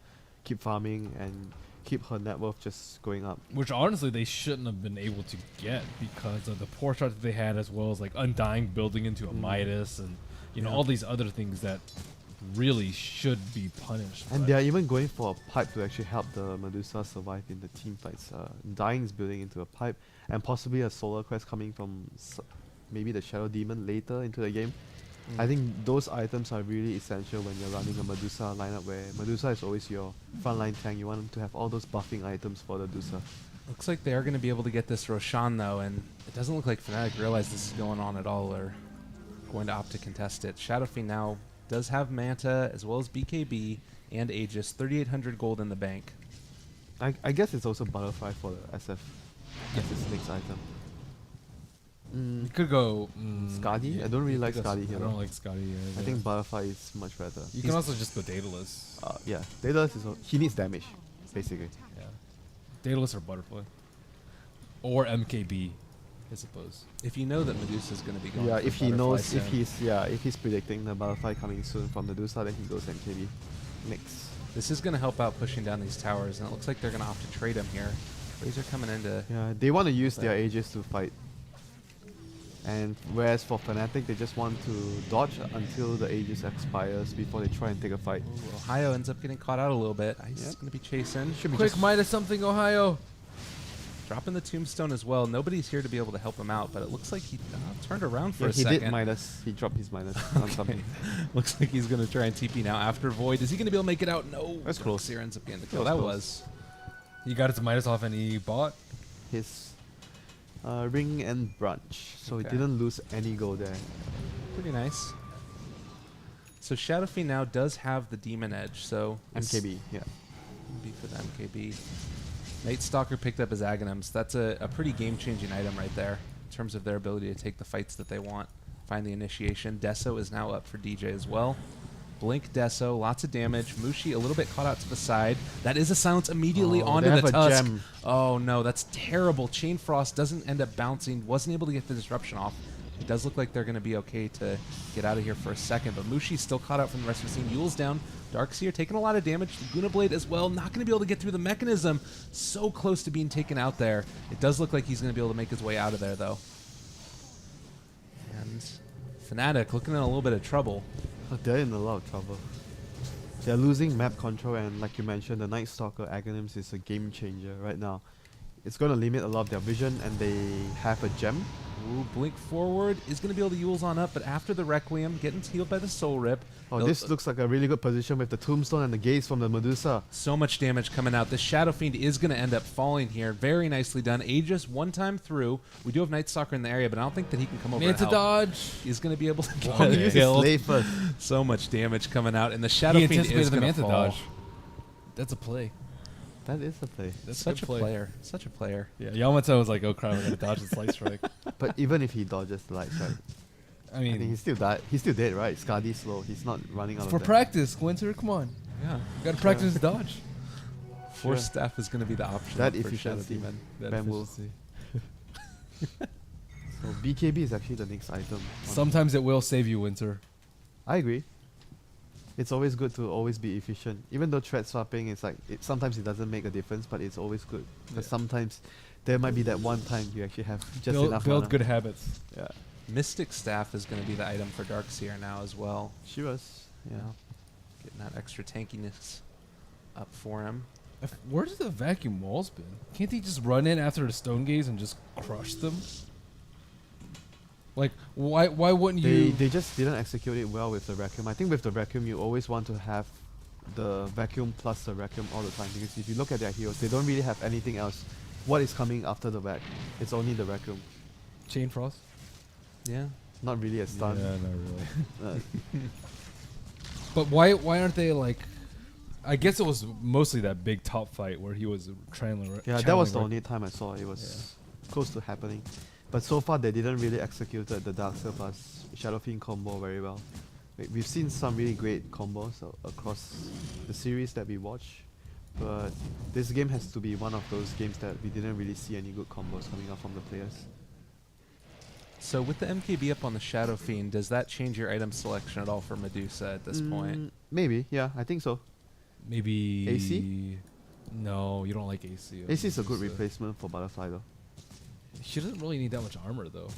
keep farming, and keep her net worth just going up. Which honestly they shouldn't have been able to get because of the poor start that they had, as well as like Undying building into a Midas and you know Yeah. all these other things that really should be punished. And but they are even going for a pipe to actually help the Medusa survive in the team fights. Dying is building into a pipe, and possibly a solar quest coming from maybe the Shadow Demon later into the game. I think those items are really essential when you're running a Medusa lineup, where Medusa is always your frontline tank. You want to have all those buffing items for the Medusa. Looks like they are going to be able to get this Roshan, though, and it doesn't look like Fnatic realize this is going on at all, or going to opt to contest it. Shadow Fiend now does have Manta, as well as BKB and Aegis. 3,800 gold in the bank. I guess it's also Butterfly for the SF as its next item. you could go Skadi? I don't really like Skadi I here. don't like Skadi either. I think Butterfly is much better. you can also just go Daedalus. Yeah, Daedalus is he needs damage, basically. Yeah, Daedalus or Butterfly, or MKB, I suppose. If you know that Medusa is going to be going Yeah, for if he Butterfly knows, soon. if he's predicting the Butterfly coming soon from Medusa, then he goes MKB. Next. This is going to help out pushing down these towers, and it looks like they're going to opt to trade him here. Razor coming into... Yeah, they want to use their Okay. Aegis to fight. And whereas for Fnatic, they just want to dodge until the Aegis expires before they try and take a fight. Ooh, Ohio ends up getting caught out a little bit. He's Yep. going to be chasing. Should be Quick, just Midas something, Ohio. Dropping the tombstone as well. Nobody's here to be able to help him out, but it looks like he turned around for yeah, a he second. did minus. He dropped his minus on something. Looks like he's going to try and TP now after Void. Is he going to be able to make it out? No. That's close. Seer ends up getting the kill. That That was was. He got his Midas off and he bought. His ring and branch. So Okay. he didn't lose any gold there. Pretty nice. So Shadow Fiend now does have the Demon Edge, so... MKB, yeah. Be for the MKB. Night Stalker picked up his Aghanims. That's a pretty game-changing item right there in terms of their ability to take the fights that they want. Find the initiation. Deso is now up for DJ as well. Blink Deso, lots of damage. Mushi a little bit caught out to the side. That is a silence immediately onto they the have a Tusk. gem. Oh no, that's terrible. Chain Frost doesn't end up bouncing. Wasn't able to get the disruption off. It does look like they're going to be okay to get out of here for a second, but Mushi's still caught out from the rest of the scene. Yule's down. Darkseer taking a lot of damage. Laguna Blade as well. Not going to be able to get through the mechanism. So close to being taken out there. It does look like he's going to be able to make his way out of there, though. And Fnatic looking in a little bit of trouble. They're in a lot of trouble. They're losing map control, and like you mentioned, the Night Stalker Aghanims is a game changer right now. It's going to limit a lot of their vision, and they have a gem. Ooh, Blink forward is going to be able to Yule's on up, but after the Requiem, getting healed by the Soul Rip. Oh, this looks like a really good position with the Tombstone and the Gaze from the Medusa. So much damage coming out. This Shadow Fiend is going to end up falling here. Very nicely done. Aegis one time through. We do have Night Stalker in the area, but I don't think that he can come over Manta and help. dodge. He's going to be able to get Use his killed. Slay first. So much damage coming out, and the Shadow He Fiend anticipated is the going to Manta fall. dodge. That's a play. That is a play. That's Such a good play. player. Such a player. Yeah, Yamato was like, "Oh crap, I'm gonna dodge the Slice Strike." But even if he dodges the light strike, I I think mean, he's still died. He's still dead, right? Skadi's slow. He's not running out of for that. practice, Winter. Come on, Yeah. gotta practice dodge. Force Sure. Staff is going to be the option That for Shadow efficiency. Demon. That Ben will. efficiency. So BKB is actually the next item. Sometimes it will save you, Winter. I agree. It's always good to always be efficient. Even though thread swapping is like, sometimes it doesn't make a difference, but it's always good. Because Yeah. sometimes there might be that one time you actually have just enough Build mana. good habits. Yeah. Mystic Staff is going to be the item for Darkseer now as well. She was. Yeah. Getting that extra tankiness up for him. Where's the vacuum walls been? Can't he just run in after the Stone Gaze and just crush them? Like, why wouldn't you? They just didn't execute it well with the vacuum. I think with the vacuum you always want to have the vacuum plus the vacuum all the time, because if you look at their heroes, they don't really have anything else. What is coming after the vac? It's only the vacuum. Chain Frost? Yeah. Not really a stun. not really. Uh, But why aren't they like? I guess it was mostly that big top fight where he was channeling. yeah, that was the only time I saw it was close to happening. But so far they didn't really execute the Darkseer plus Shadow Fiend combo very well. We've seen some really great combos across the series that we watch, but this game has to be one of those games that we didn't really see any good combos coming out from the players. So with the MKB up on the Shadow Fiend, does that change your item selection at all for Medusa at this point? Maybe, yeah, I think so. Maybe AC? No, you don't like AC. AC is a good replacement for Butterfly though. She doesn't really need that much armor though.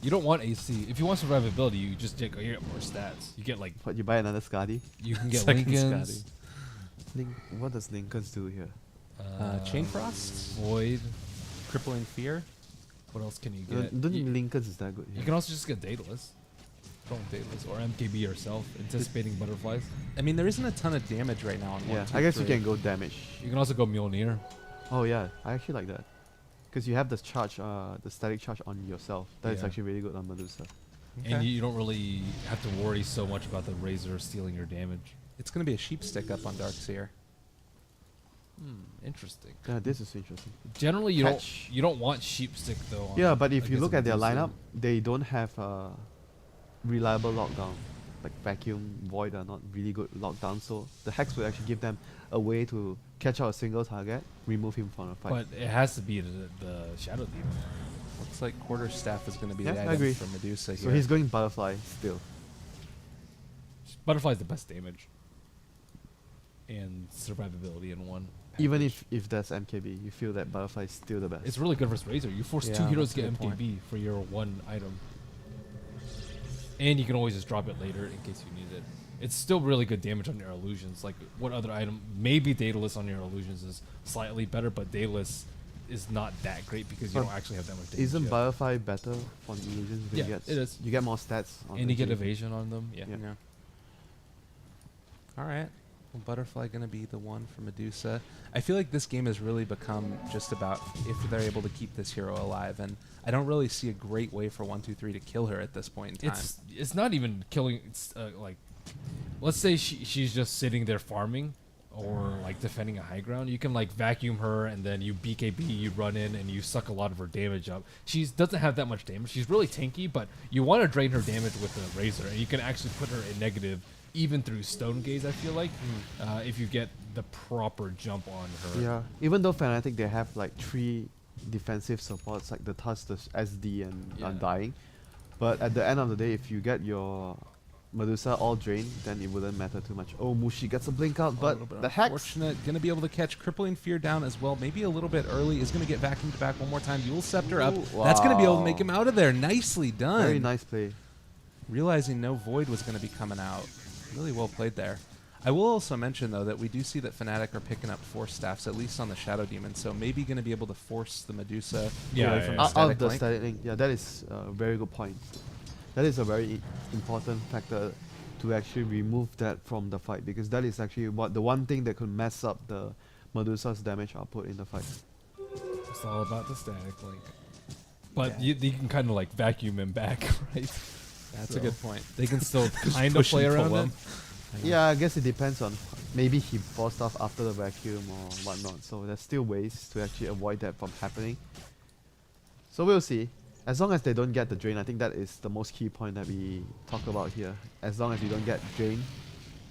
You don't want AC. If you want survivability, you just you get more stats. You get like But you buy another Skadi. you can get Second Lincolns, What does Lincolns do here? Chain Frost? Void. Crippling Fear? What else can you Don't get? think You, Lincolns is that good here. you can also just get Daedalus. Don't Daedalus or MKB yourself, anticipating butterflies. I mean, there isn't a ton of damage right now on Yeah, 1, 2, I guess you 3. can go damage. You can also go Mjolnir. Oh yeah, I actually like that. Because you have the charge, the static charge on yourself. That is Yeah. actually really good on Medusa. Okay. And you don't really have to worry so much about the Razor stealing your damage. It's going to be a sheep stick up on Darkseer. Interesting. Yeah, this is interesting. Generally, Catch. you don't want sheepstick though. on- Yeah, but if you against look a at their Medusa. lineup, they don't have reliable lockdown. Like Vacuum, Void are not really good lockdown, so the Hex will actually give them a way to catch out a single target, remove him from the fight. But it has to be the Shadow Demon. Looks like Quarterstaff is going to be Yeah, the I item agree. for Medusa so here. he's going Butterfly still. Butterfly's the best damage. And survivability in one. Even package. if there's MKB, you feel that Butterfly is still the best. It's really good versus Razor. You force two Yeah, heroes to that's get a good MKB for your one item. And you can always just drop it later in case you need it. It's still really good damage on your illusions. Like, what other item? Maybe Daedalus on your illusions is slightly better, but Daedalus is not that great because you But don't actually have that much damage. Isn't yet. Butterfly better on illusions? Yeah, Gets, it is. You get more stats. On And the you get illusion. evasion on them. Yeah. Yeah. Yeah. All right. Well, Butterfly going to be the one for Medusa. I feel like this game has really become just about if they're able to keep this hero alive, and I don't really see a great way for 1, 2, 3 to kill her at this point in time. It's not even killing. It's like, let's say she's just sitting there farming. or like defending a high ground, you can like vacuum her and then you BKB, you run in and you suck a lot of her damage up. She doesn't have that much damage. She's really tanky, but you want to drain her damage with the Razor, and you can actually put her in negative even through Stone Gaze, I feel like, if you get the proper jump on her. Yeah, even though Fnatic, they have like 3 defensive supports like the Tusk, the SD, and Undying. But at the end of the day, if you get your Medusa all drained, then it wouldn't matter too much. Oh, Mushi gets a blink out, but the Hex. Fortunate, going to be able to catch Crippling Fear down as well. Maybe a little bit early. Is going to get vacuumed back one more time. Yule Scepter up. Ooh, That's going to be able to wow. make him out of there. Nicely done. Very nice play. Realizing no Void was going to be coming out. Really well played there. I will also mention, though, that we do see that Fnatic are picking up Force Staffs, at least on the Shadow Demon, so maybe going to be able to force the Medusa away from the Out of static the link. static link. Yeah, that is a very good point. That is a very important factor to actually remove that from the fight, because that is actually the one thing that could mess up the Medusa's damage output in the fight. It's all about the static link. But you can kind of like vacuum him back, right? That's a good point. They can still kind of push play and around pull it. him. Yeah, I guess it depends on, maybe he forced off after the vacuum or whatnot, so there's still ways to actually avoid that from happening. So we'll see. As long as they don't get the drain, I think that is the most key point that we talk about here. As long as you don't get drained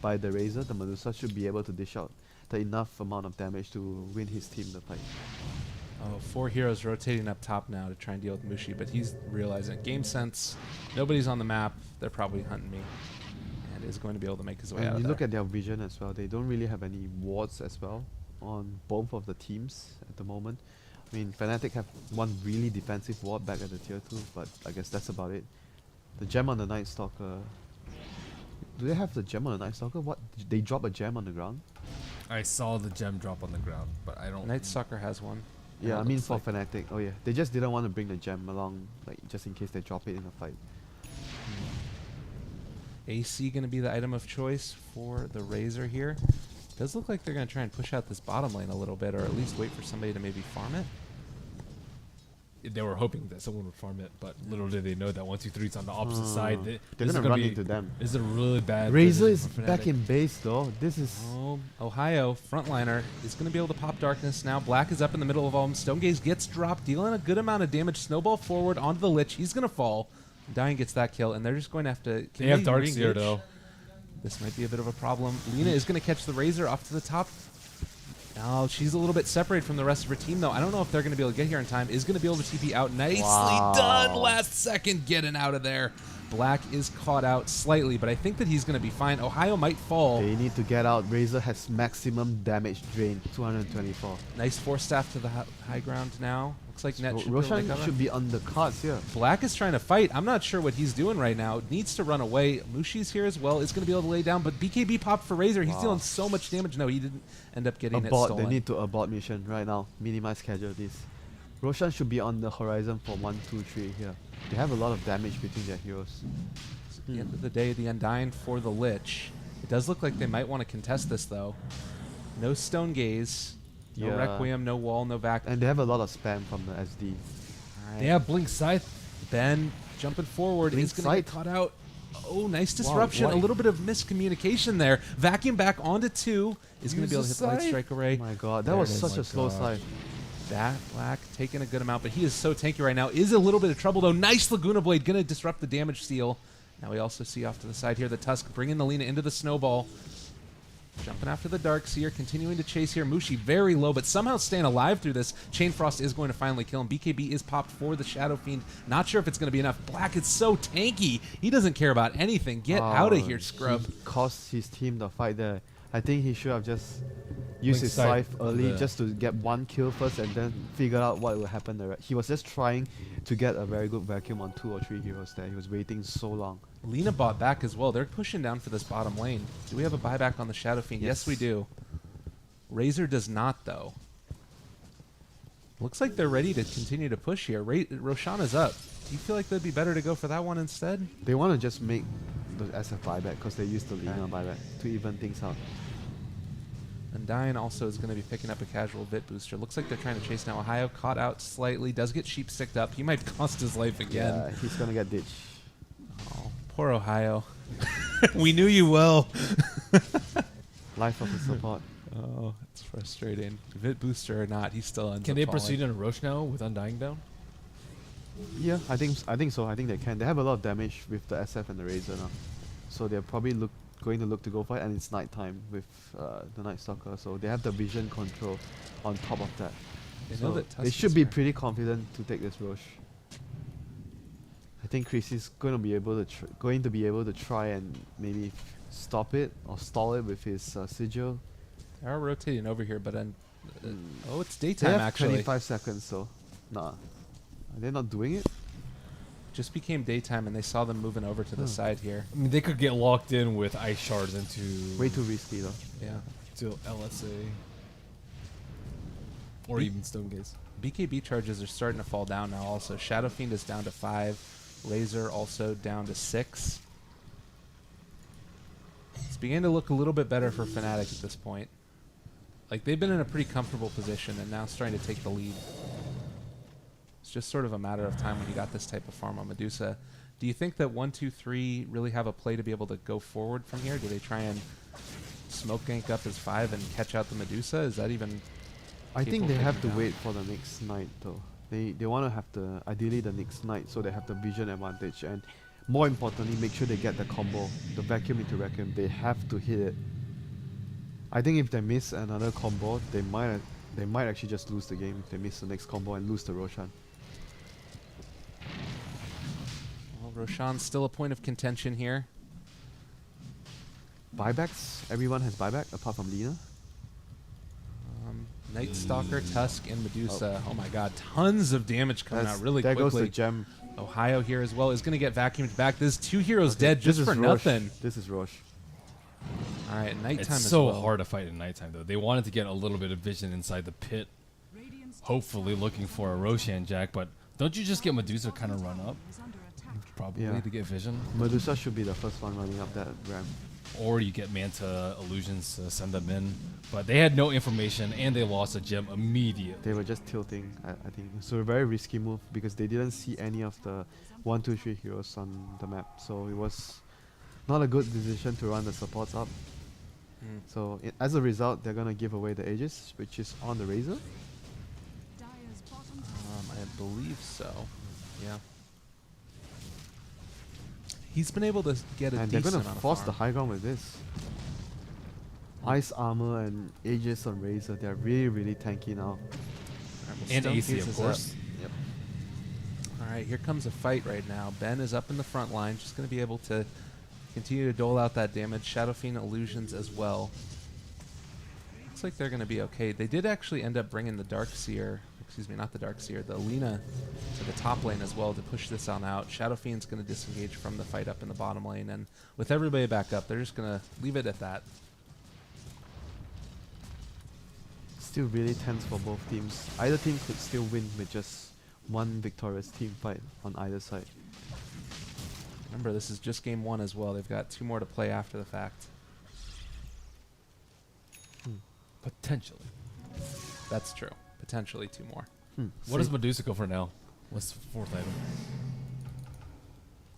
by the Razor, the Medusa should be able to dish out the enough amount of damage to win his team the fight. Oh, 4 heroes rotating up top now to try and deal with Mushi, but he's realizing game sense. Nobody's on the map. They're probably hunting me, and is going to be able to make his way out And of you there. look at their vision as well. They don't really have any wards as well on both of the teams at the moment. I mean, Fnatic have one really defensive ward back at the tier 2, but I guess that's about it. The gem on the Night Stalker. Do they have the gem on the Night Stalker? What? They drop a gem on the ground? I saw the gem drop on the ground, but I don't. Night Stalker has one. Yeah, it I mean looks for like- Fnatic. Oh yeah, they just didn't want to bring the gem along, like just in case they drop it in a fight. AC going to be the item of choice for the Razor here. Does look like they're going to try and push out this bottom lane a little bit, or at least wait for somebody to maybe farm it. They were hoping that someone would farm it, but little did they know that 1-2-3 is on the opposite side. They're This is gonna run be, into them. This is a really bad. Razor position is for back Fnatic. in base though. This is Oh, Ohio, frontliner, is going to be able to pop darkness now. Black is up in the middle of all of them. Stone Gaze gets dropped, dealing a good amount of damage. Snowball forward onto the Lich. He's going to fall. Dying gets that kill, and they're just going to have to... They have Darkseer re-engage? though. This might be a bit of a problem. Lina is going to catch the Razor off to the top. Oh, she's a little bit separated from the rest of her team, though. I don't know if they're going to be able to get here in time. Is going to be able to TP out. Nicely done. Last second getting out of there. Black is caught out slightly, but I think that he's going to be fine. Ohio might fall. they need to get out. Razor has maximum damage drain, 224. Nice force staff to the high ground now. Looks like Net should be able to make Roshan cover. should be on the cards here. Black is trying to fight. I'm not sure what he's doing right now. Needs to run away. Mushi's here as well. Is going to be able to lay down, but BKB popped for Razor. He's dealing so much damage. No, he didn't end up getting it Abort. stolen. They need to abort mission right now. Minimize casualties. Roshan should be on the horizon for 1, 2, 3 here. They have a lot of damage between their heroes. At the end of the day, the Undying for the Lich. It does look like they might want to contest this, though. No Stone Gaze. No Yeah. Requiem, no Wall, no Vacuum. And they have a lot of spam from the SD. They have Blink Scythe. Ben jumping forward. Blink He's going to get Sight. caught out. Oh, nice disruption. what? A little bit of miscommunication there. Vacuum back onto 2. Is going to be able to hit the Light Scythe. Strike Array. Oh my god, that There was it is. such Oh my a slow gosh. side. That Black taking a good amount, but he is so tanky right now. Is a little bit of trouble, though. Nice Laguna Blade. Going to disrupt the damage seal. Now we also see off to the side here the Tusk bringing the Lina into the Snowball. Jumping after the Darkseer, continuing to chase here. Mushi very low, but somehow staying alive through this. Chain Frost is going to finally kill him. BKB is popped for the Shadow Fiend. Not sure if it's going to be enough. Black is so tanky. He doesn't care about anything. Get out of here, scrub. He cost his team the fight there. I think he should have just used Blink his Sight scythe on early the- just to get one kill first and then figure out what will happen. He was just trying to get a very good vacuum on 2 or 3 heroes there. He was waiting so long. Lina bought back as well. They're pushing down for this bottom lane. Do we have a buyback on the Shadow Fiend? Yes, we do. Razor does not, though. Looks like they're ready to continue to push here. Roshan is up. Do you feel like they'd be better to go for that one instead? They want to just make the SF buyback because they used the Lina buyback to even things out. Undying also is going to be picking up a casual bit booster. Looks like they're trying to chase now. Ohio caught out slightly. Does get sheep sicked up. He might cost his life again. Yeah, he's gonna get ditched. Oh, poor Ohio. We knew you well. Life of a support. Oh, it's frustrating. Vit booster or not, he still ends Can up they falling. proceed in a Roche now with Undying down? Yeah, I think so. I think they can. They have a lot of damage with the SF and the Razor now, so they're probably going to look to go for it. And it's nighttime with the Night Stalker, so they have the vision control on top of that. They So know that they Tusk should is be there. pretty confident to take this Roche. I think Chris is going to be able to try and maybe stop it or stall it with his sigil. They are rotating over here, but then oh, it's They daytime have actually. 25 seconds, so nah. Are they not doing it? Just became daytime, and they saw them moving over to the side here. I mean, they could get locked in with ice shards into Way too risky though. Yeah. to LSA or Be- even Stone Gaze. BKB charges are starting to fall down now. Also, Shadow Fiend is down to 5. Razor also down to 6. It's beginning to look a little bit better for Fnatic at this point. Like, they've been in a pretty comfortable position and now starting to take the lead. It's just sort of a matter of time when you got this type of farm on Medusa. Do you think that 1, 2, 3 really have a play to be able to go forward from here? Do they try and smoke gank up as 5 and catch out the Medusa? Is that even... I think people they have to taking down? wait for the next night though. They want to have ideally the next night, so they have the vision advantage, and more importantly, make sure they get the combo, the vacuum into vacuum. They have to hit it. I think if they miss another combo, they might actually just lose the game if they miss the next combo and lose the Roshan. Well, Roshan's still a point of contention here. Buybacks, everyone has buyback apart from Lina. Night Stalker, Tusk, and Medusa. Oh my god, tons of damage coming out really there quickly. goes the gem. Ohio here as well is going to get vacuumed back. There's 2 heroes Okay, dead this just is for Roche. nothing. This is Roche. All right, nighttime It's as so well. hard to fight at nighttime, though. They wanted to get a little bit of vision inside the pit, hopefully looking for a Roshan Jack, but don't you just get Medusa kind of run up? Probably Yeah. to get vision. Medusa should be the first one running up that ramp. Or you get Manta Illusions to send them in. But they had no information, and they lost a gem immediately. They were just tilting, I think. So a very risky move because they didn't see any of the 1, 2, 3 heroes on the map. So it was not a good decision to run the supports up. Mm. So as a result, they're gonna give away the Aegis, which is on the Razor. I believe so. Yeah. He's been able to get a And they're decent gonna amount of force the farm. high ground with this. Ice armor and Aegis on Razor, they're really, really tanky now. All right, well, And Stone AC, Case of is course. Yep. All right, here comes a fight right now. Ben is up in the front line, just going to be able to continue to dole out that damage. Shadow Fiend Illusions as well. Looks like they're going to be okay. They did actually end up bringing the Darkseer, excuse me, not the Darkseer, the Lina to the top lane as well to push this on out. Shadow Fiend's going to disengage from the fight up in the bottom lane, and with everybody back up, they're just going to leave it at that. Still really tense for both teams. Either team could still win with just one victorious team fight on either side. Remember, this is just game 1 as well. They've got 2 more to play after the fact. Potentially. That's true. Potentially 2 more. What does Medusa go for now? What's the 4th item?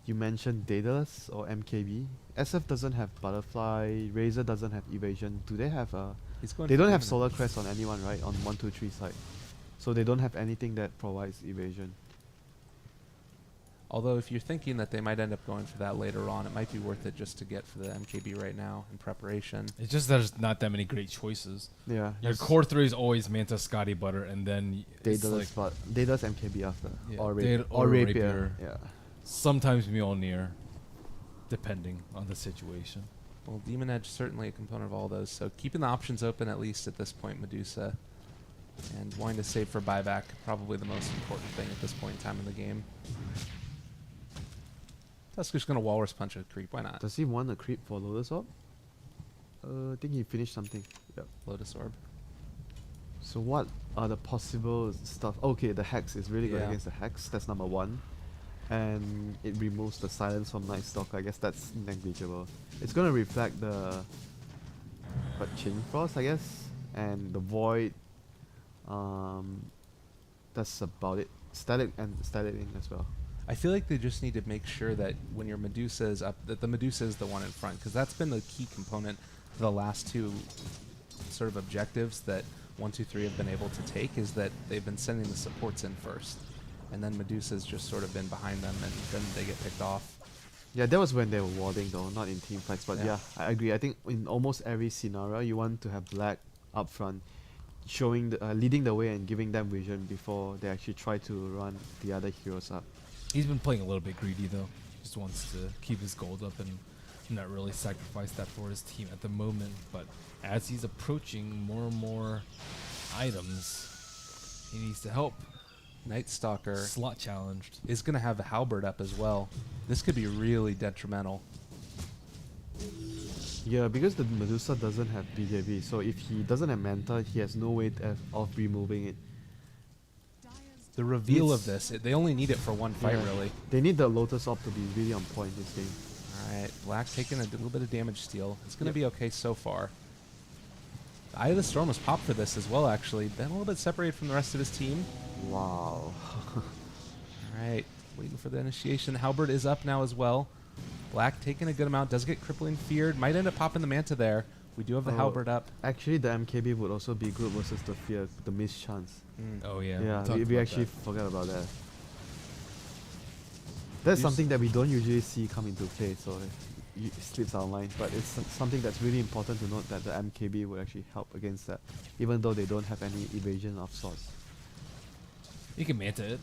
You mentioned Daedalus or MKB. SF doesn't have Butterfly, Razor doesn't have Evasion. Do they have a... He's going They for don't have permanent. Solar Crest on anyone, right? On 1, 2, 3 side. So they don't have anything that provides Evasion. Although if you're thinking that they might end up going for that later on, it might be worth it just to get for the MKB right now in preparation. It's just there's not that many great choices. Yeah. Your just core 3 is always Manta, Scotty Butter, and then it's Daedalus, like but Daedalus MKB after. Yeah, Or, or Rapier. Rapier. Yeah. sometimes Mjolnir, depending on the situation. Well, Demon Edge certainly a component of all those, so keeping the options open at least at this point, Medusa. And wanting to save for buyback, probably the most important thing at this point in time in the game. Tusker's going to Walrus Punch a creep, why not? Does he want a creep for Lotus Orb? I think he finished something. Yep. Lotus Orb. So what are the possible stuff? Okay, the Hex is really good Yeah. against the Hex. That's number one. And it removes the silence from Night Stalker. I guess that's negligible. It's gonna reflect the Chain Frost, I guess, and the Void. That's about it. Static and Static Link as well. I feel like they just need to make sure that when your Medusa is up, that the Medusa is the one in front, because that's been the key component for the last two sort of objectives that 1-2-3 have been able to take is that they've been sending the supports in first. And then Medusa's just sort of been behind them, and then they get picked off. Yeah, that was when they were warding though, not in team fights. But Yeah. yeah, I agree. I think in almost every scenario, you want to have Black up front, showing leading the way and giving them vision before they actually try to run the other heroes up. He's been playing a little bit greedy though. Just wants to keep his gold up and not really sacrifice that for his team at the moment. But as he's approaching more and more items, he needs to help. Night Stalker Slot challenged. is going to have a halberd up as well. This could be really detrimental. Yeah, because the Medusa doesn't have BKB, so if he doesn't have Manta, he has no way of removing it. The reveal of It's- this, they only need it for one fight, Yeah. really. They need the Lotus Op to be really on point this game. All right, Black taking a little bit of damage steal. It's going to Yep. be okay so far. The Eye of the Storm was popped for this as well, actually. Been a little bit separated from the rest of his team. Wow. All right, waiting for the initiation. Halberd is up now as well. Black taking a good amount, does get crippling feared. Might end up popping the Manta there. We do have the Oh, Halberd up. Actually, the MKB would also be good versus the Fear, the missed chance. Oh yeah. Yeah, talked we about actually that. forgot about that. That's something that we don't usually see come into play, so it slips our mind. But it's something that's really important to note, that the MKB would actually help against that, even though they don't have any evasion of sorts. You can Manta it.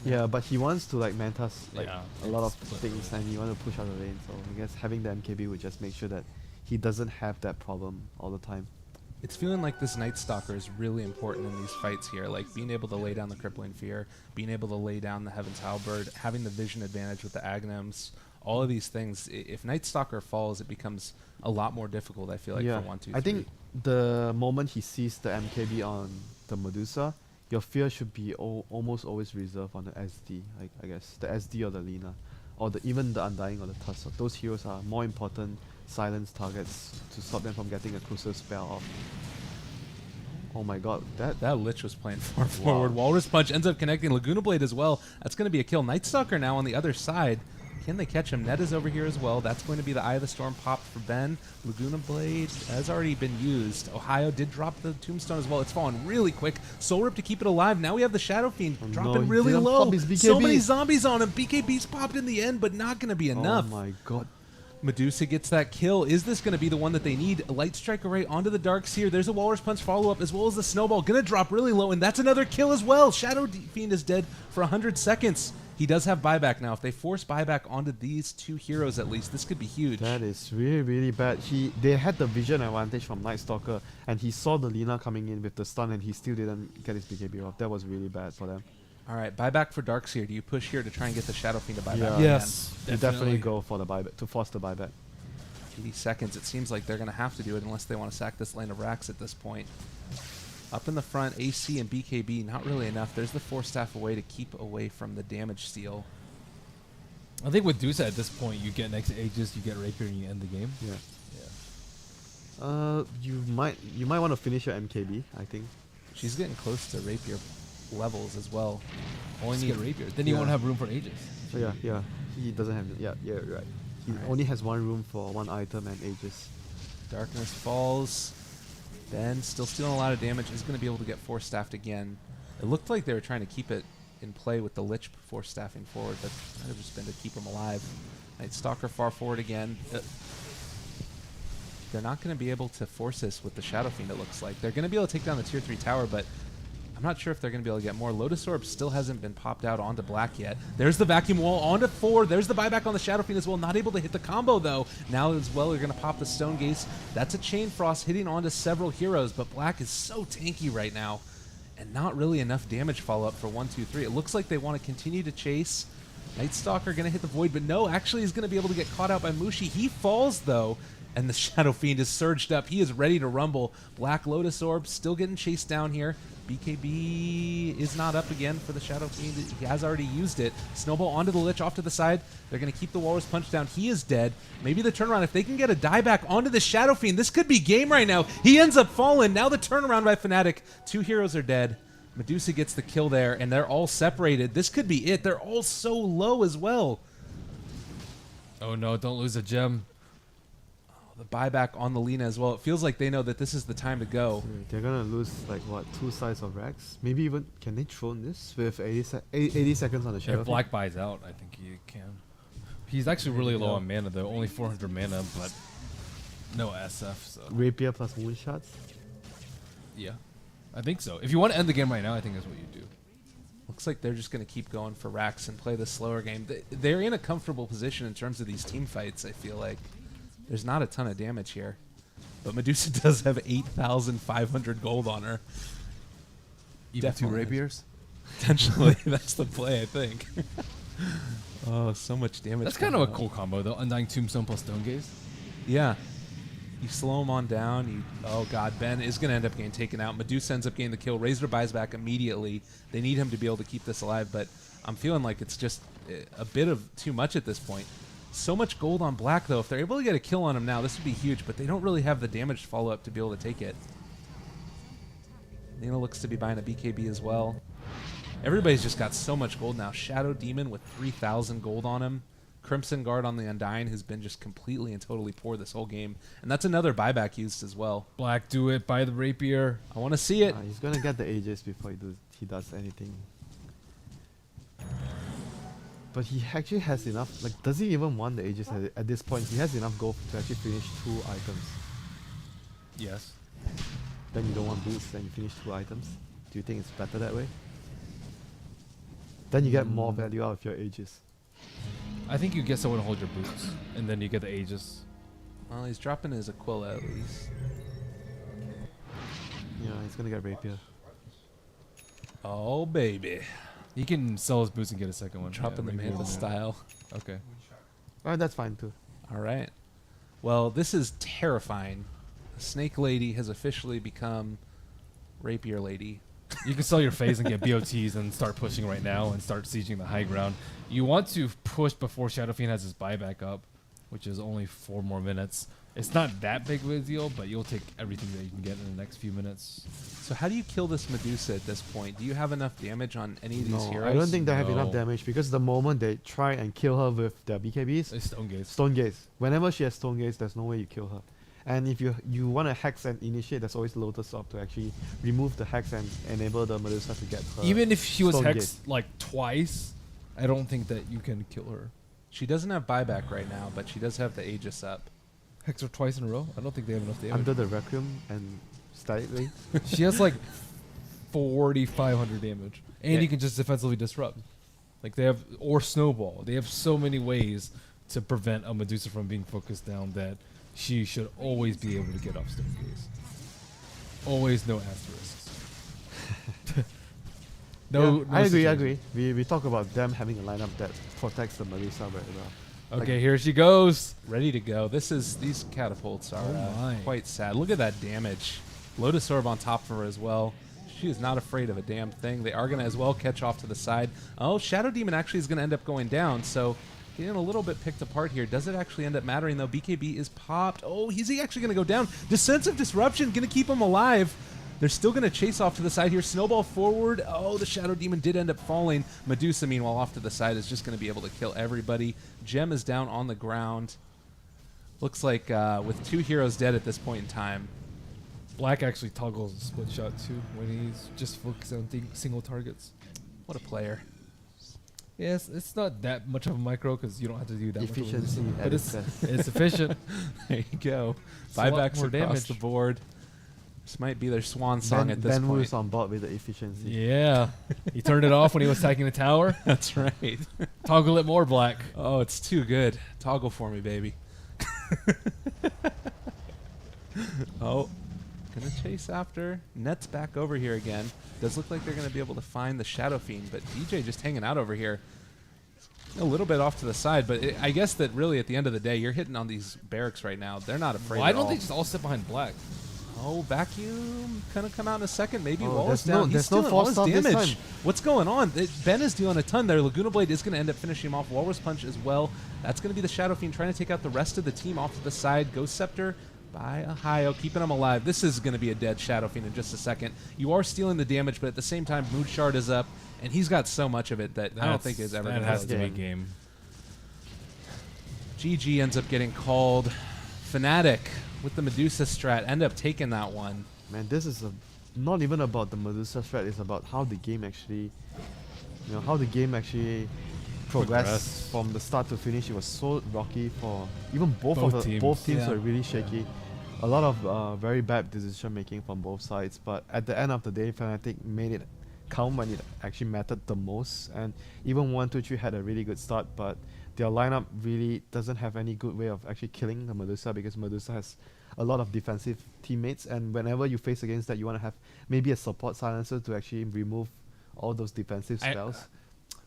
Yeah, but he wants to like Mantas like Yeah, a lot of split things, and he wants to push out the lane. So I guess having the MKB would just make sure that he doesn't have that problem all the time. It's feeling like this Night Stalker is really important in these fights here, like being able to lay down the Crippling Fear, being able to lay down the Heaven's Halberd, having the vision advantage with the Agnums, all of these things. If Night Stalker falls, it becomes a lot more difficult, I feel like, Yeah, for 1-2-3. I think the moment he sees the MKB on the Medusa, your fear should be almost always reserved on the SD, I guess. The SD or the Lina. Or even the Undying or the Tusk. Those heroes are more important silence targets to stop them from getting a crucial spell off. Oh my god, That Lich was playing far forward. Walrus Punch ends up connecting Laguna Blade as well. That's going to be a kill. Night Stalker now on the other side. Can they catch him? Ned is over here as well. That's going to be the Eye of the Storm popped for Ben. Laguna Blade has already been used. Ohio did drop the Tombstone as well. It's fallen really quick. Soul Rip to keep it alive. Now we have the Shadow Fiend Oh no, dropping he really didn't low. pop his So BKB. many zombies on him. BKB's popped in the end, but not going to be enough. Oh my god. Medusa gets that kill. Is this going to be the one that they need? A Light Strike Array onto the Dark Seer. There's a Walrus Punch follow-up as well as the Snowball. Going to drop really low, and that's another kill as well. Shadow Fiend is dead for 100 seconds. He does have buyback now. If they force buyback onto these two heroes at least, this could be huge. That is really, really bad. They had the vision advantage from Night Stalker, and he saw the Lina coming in with the stun, and he still didn't get his BKB off. That was really bad for them. All right, buyback for Darkseer. Do you push here to try and get the Shadow Fiend to buyback? Yeah. again? Yes, You definitely go for the buyback, to force the buyback. 80 seconds. It seems like they're going to have to do it unless they want to sack this lane of racks at this point. Up in the front, AC and BKB, not really enough. There's the Force Staff away to keep away from the damage steal. I think with Dusa at this point, you get next Aegis, you get Rapier, and you end the game. Yeah. Yeah. You might want to finish your MKB, I think. She's getting close to Rapier levels as well. Only Just need get- Rapier. Then you yeah. won't have room for Aegis. So yeah, he doesn't have. Yeah, you're right. He Alright. only has one room for one item and Aegis. Darkness falls. Ben still stealing a lot of damage. Is going to be able to get Force Staffed again. It looked like they were trying to keep it in play with the Lich Force Staffing forward, but might have just been to keep him alive. Night Stalker far forward again. They're not going to be able to force this with the Shadow Fiend, it looks like. They're going to be able to take down the Tier 3 tower, but I'm not sure if they're going to be able to get more. Lotus Orb still hasn't been popped out onto Black yet. There's the Vacuum Wall onto 4. There's the buyback on the Shadow Fiend as well. Not able to hit the combo, though. Now as well, they're going to pop the Stone Gaze. That's a Chain Frost hitting onto several heroes, but Black is so tanky right now. And not really enough damage follow-up for 1-2-3. It looks like they want to continue to chase. Night Stalker going to hit the Void, but no, actually he's going to be able to get caught out by Mushi. He falls, though, and the Shadow Fiend is surged up. He is ready to rumble. Black Lotus Orb still getting chased down here. BKB is not up again for the Shadow Fiend. He has already used it. Snowball onto the Lich off to the side. They're going to keep the Walrus Punch down. He is dead. Maybe the turnaround. If they can get a dieback onto the Shadow Fiend, this could be game right now. He ends up falling. Now the turnaround by Fnatic. 2 heroes are dead. Medusa gets the kill there, and they're all separated. This could be it. They're all so low as well. Oh no, don't lose a gem. the buyback on the Lina as well. It feels like they know that this is the time to go. They're gonna lose like what, 2 sides of Rex? Maybe even, can they throw this with 80 seconds on the Shadow? If Black buys out, I think he can. He's actually really low on mana though, only 400 mana, but no SF. So Rapier plus Moonshots? yeah, I think so. If you want to end the game right now, I think that's what you do. Looks like they're just going to keep going for Rax and play the slower game. They're in a comfortable position in terms of these team fights, I feel like. There's not a ton of damage here. But Medusa does have 8,500 gold on her. Even 2 Definitely. rapiers? Potentially, that's the play, I think. Oh, so much damage. That's kind of a coming cool combo though. Undying Tombstone plus Stone Gaze. out. Yeah. You slow him on down. Oh, God. Ben is going to end up getting taken out. Medusa ends up getting the kill. Razor buys back immediately. They need him to be able to keep this alive, but I'm feeling like it's just a bit of too much at this point. So much gold on Black, though. If they're able to get a kill on him now, this would be huge, but they don't really have the damage follow-up to be able to take it. Nina looks to be buying a BKB as well. Everybody's just got so much gold now. Shadow Demon with 3,000 gold on him. Crimson Guard on the Undying, who's been just completely and totally poor this whole game. And that's another buyback used as well. Black, do it. Buy the rapier. I want to see it. He's gonna get the Aegis before he does anything. But he actually has enough. Like, does he even want the Aegis at this point? He has enough gold to actually finish 2 items. Yes. Then you don't want boots, then you finish 2 items. Do you think it's better that way? Then you get more value out of your Aegis. I think you get someone to hold your boots, and then you get the Aegis. Well, he's dropping his Aquila at least. Yeah, he's gonna get Rapier. Oh, baby. He can sell his boots and get a second one. Dropping the rapier Manta in there. style. Okay. Alright, that's fine too. All right. Well, this is terrifying. Snake Lady has officially become Rapier Lady. You can sell your phase and get BOTs and start pushing right now and start sieging the high ground. You want to push before Shadow Fiend has his buyback up, which is only 4 more minutes. It's not that big of a deal, but you'll take everything that you can get in the next few minutes. So how do you kill this Medusa at this point? Do you have enough damage on any of these No, heroes? I don't think they have enough No. damage because the moment they try and kill her with their BKBs, It's Stone Gaze. Stone Gaze. Whenever she has Stone Gaze, there's no way you kill her. And if you want to hex and initiate, there's always Lotus Orb to actually remove the hex and enable the Medusa to get her. Even if she was Stone hexed Gaze. like twice, I don't think that you can kill her. She doesn't have buyback right now, but she does have the Aegis up. Hex her twice in a row? I don't think they have enough damage. Under the Requiem and statically. She has like 4,500 damage. And Yeah. you can just defensively disrupt. Like they have, or snowball. They have so many ways to prevent a Medusa from being focused down that she should always be able to get off Stone Gaze. Always no asterisks. No, I agree. situation. We talk about them having a lineup that protects the Medusa very well. Okay, here she goes. Ready to go. These catapults are Oh my. quite sad. Look at that damage. Lotus Orb on top of her as well. She is not afraid of a damn thing. They are going to as well catch off to the side. Oh, Shadow Demon actually is going to end up going down, so getting a little bit picked apart here. Does it actually end up mattering, though? BKB is popped. Oh, is he actually going to go down? Defensive Disruption going to keep him alive. They're still going to chase off to the side here. Snowball forward. Oh, the Shadow Demon did end up falling. Medusa, meanwhile, off to the side is just going to be able to kill everybody. Gem is down on the ground. Looks like with 2 heroes dead at this point in time. Black actually toggles a split shot too when he's just focused on single targets. What a player. Yes, it's not that much of a micro because you don't have to do that Efficiency much of a at but its best. it's efficient. There you go. It's a lot Buybacks more across damage. the board. This might be their swan song at this Ben point. was on board with the efficiency. Yeah, he turned it off when he was attacking the tower. That's right. Toggle it more, Black. Oh, it's too good. Toggle for me, baby. Oh, gonna chase after. Net's back over here again. Does look like they're gonna be able to find the Shadow Fiend, but DJ just hanging out over here. A little bit off to the side, but I guess that really at the end of the day, you're hitting on these barracks right now. They're not afraid Why at don't all. they just all sit behind Black? Oh, Vacuum gonna come out in a second. Maybe Oh, Wallace there's no- down. He's there's no stealing all force his stop this damage. time. What's going on? Ben is dealing a ton there. Laguna Blade is going to end up finishing him off. Walrus Punch as well. That's going to be the Shadow Fiend trying to take out the rest of the team off to the side. Ghost Scepter by Ohio, keeping him alive. This is going to be a dead Shadow Fiend in just a second. You are stealing the damage, but at the same time, Mood Shard is up, and he's got so much of it that I don't think is ever that going has to be game. game. GG ends up getting called Fnatic with the Medusa strat end up taking that one. Man, this is not even about the Medusa strat. It's about how the game actually, how the game actually progressed Progress. from the start to finish. It was so rocky for even both teams. Both teams Yeah. were really shaky. A lot of very bad decision making from both sides. But at the end of the day, Fnatic made it count when it actually mattered the most. And even 1-2-3 had a really good start, but their lineup really doesn't have any good way of actually killing the Medusa, because Medusa has a lot of defensive teammates, and whenever you face against that, you want to have maybe a support silencer to actually remove all those defensive spells.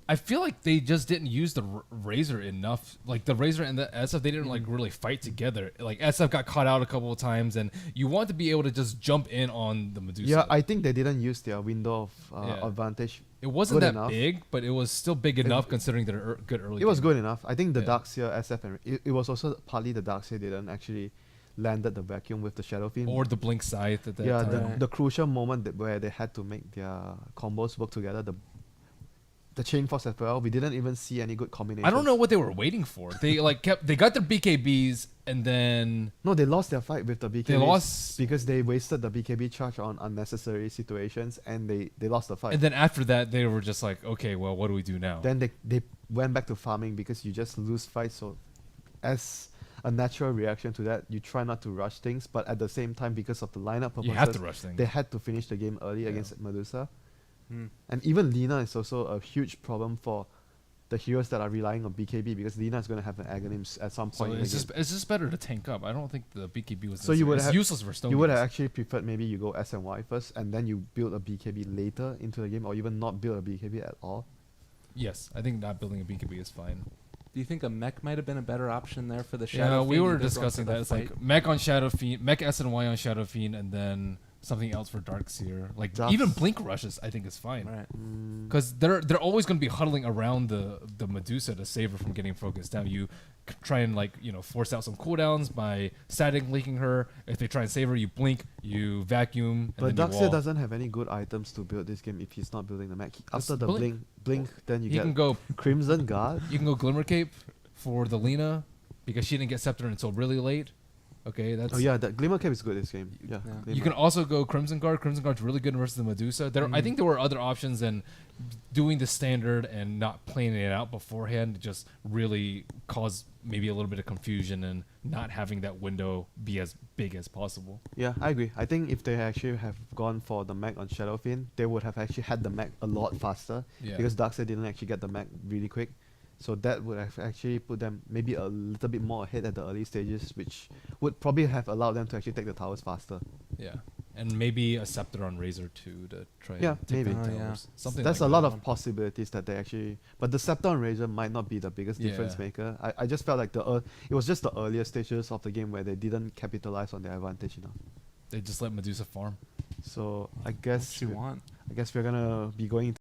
I feel like they just didn't use the Razor enough. Like the Razor and the SF, they didn't like really fight together. Like SF got caught out a couple of times, and you want to be able to just jump in on the Medusa. Yeah, I think they didn't use their window of Yeah. advantage. it wasn't good that enough. big, but it was still big enough considering their good early. It was game. good enough. I think the Yeah. Darkseer SF, and it was also partly the Darkseer didn't actually landed the vacuum with the Shadow Fiend. Or the Blink Scythe at that yeah, time. the crucial moment where they had to make their combos work together, the chain force as well. We didn't even see any good combinations. I don't know what they were waiting for. They they got their BKBs and then No, they lost their fight with the BKB. they lost, because they wasted the BKB charge on unnecessary situations, and they lost the fight. and then after that they were just like, okay, well, what do we do now? Then they went back to farming, because you just lose fights. So as a natural reaction to that, you try not to rush things, but at the same time, because of the lineup purposes, you have to rush things. they had to finish the game early Yeah. against Medusa. Hmm. And even Lina is also a huge problem for the heroes that are relying on BKB, because Lina is going to have an Aghanim at some So point. in the it's game. just better to tank up. I don't think the BKB was So you would it's have- useless for Stone. You would have games. actually preferred maybe you go SNY first, and then you build a BKB later into the game, or even not build a BKB at all. Yes, I think not building a BKB is fine. Do you think a mech might have been a better option there for the Shadow Yeah, Fiend? we You were could run discussing for the that. It's fight? like mech on Shadow Fiend, mech SNY on Shadow Fiend, and then something else for Darkseer. Like Just- even Blink rushes, I think is fine. Right. Because they're always going to be huddling around the Medusa to save her from getting focused down. You try and force out some cooldowns by static linking her. If they try and save her, you blink, you vacuum, But and then you Darkseer wall. doesn't have any good items to build this game if he's not building the mech. After the Blink. blink, then you You can get go Crimson Guard. you can go Glimmer Cape for the Lina because she didn't get Scepter until really late. Okay, that's Oh yeah, that Glimmer Cape is good this game. Yeah, Yeah. Glimmer. You can also go Crimson Guard. Crimson Guard's really good versus the Medusa. I think there were other options than doing the standard and not playing it out beforehand to just really cause maybe a little bit of confusion and not having that window be as big as possible. Yeah, I agree. I think if they actually have gone for the mech on Shadow Fiend, they would have actually had the mech a lot faster, Yeah. because Darkseid didn't actually get the mech really quick. So that would have actually put them maybe a little bit more ahead at the early stages, which would probably have allowed them to actually take the towers faster. Yeah. And maybe a Scepter on Razor too to try Yeah, and take maybe. the Oh, yeah. towers. Something There's like a lot that. of possibilities that they actually, but the Scepter on Razor might not be the biggest difference Yeah. maker. I just felt like it was just the earlier stages of the game where they didn't capitalize on their advantage enough. They just let Medusa farm. So I What guess you want? we're gonna be going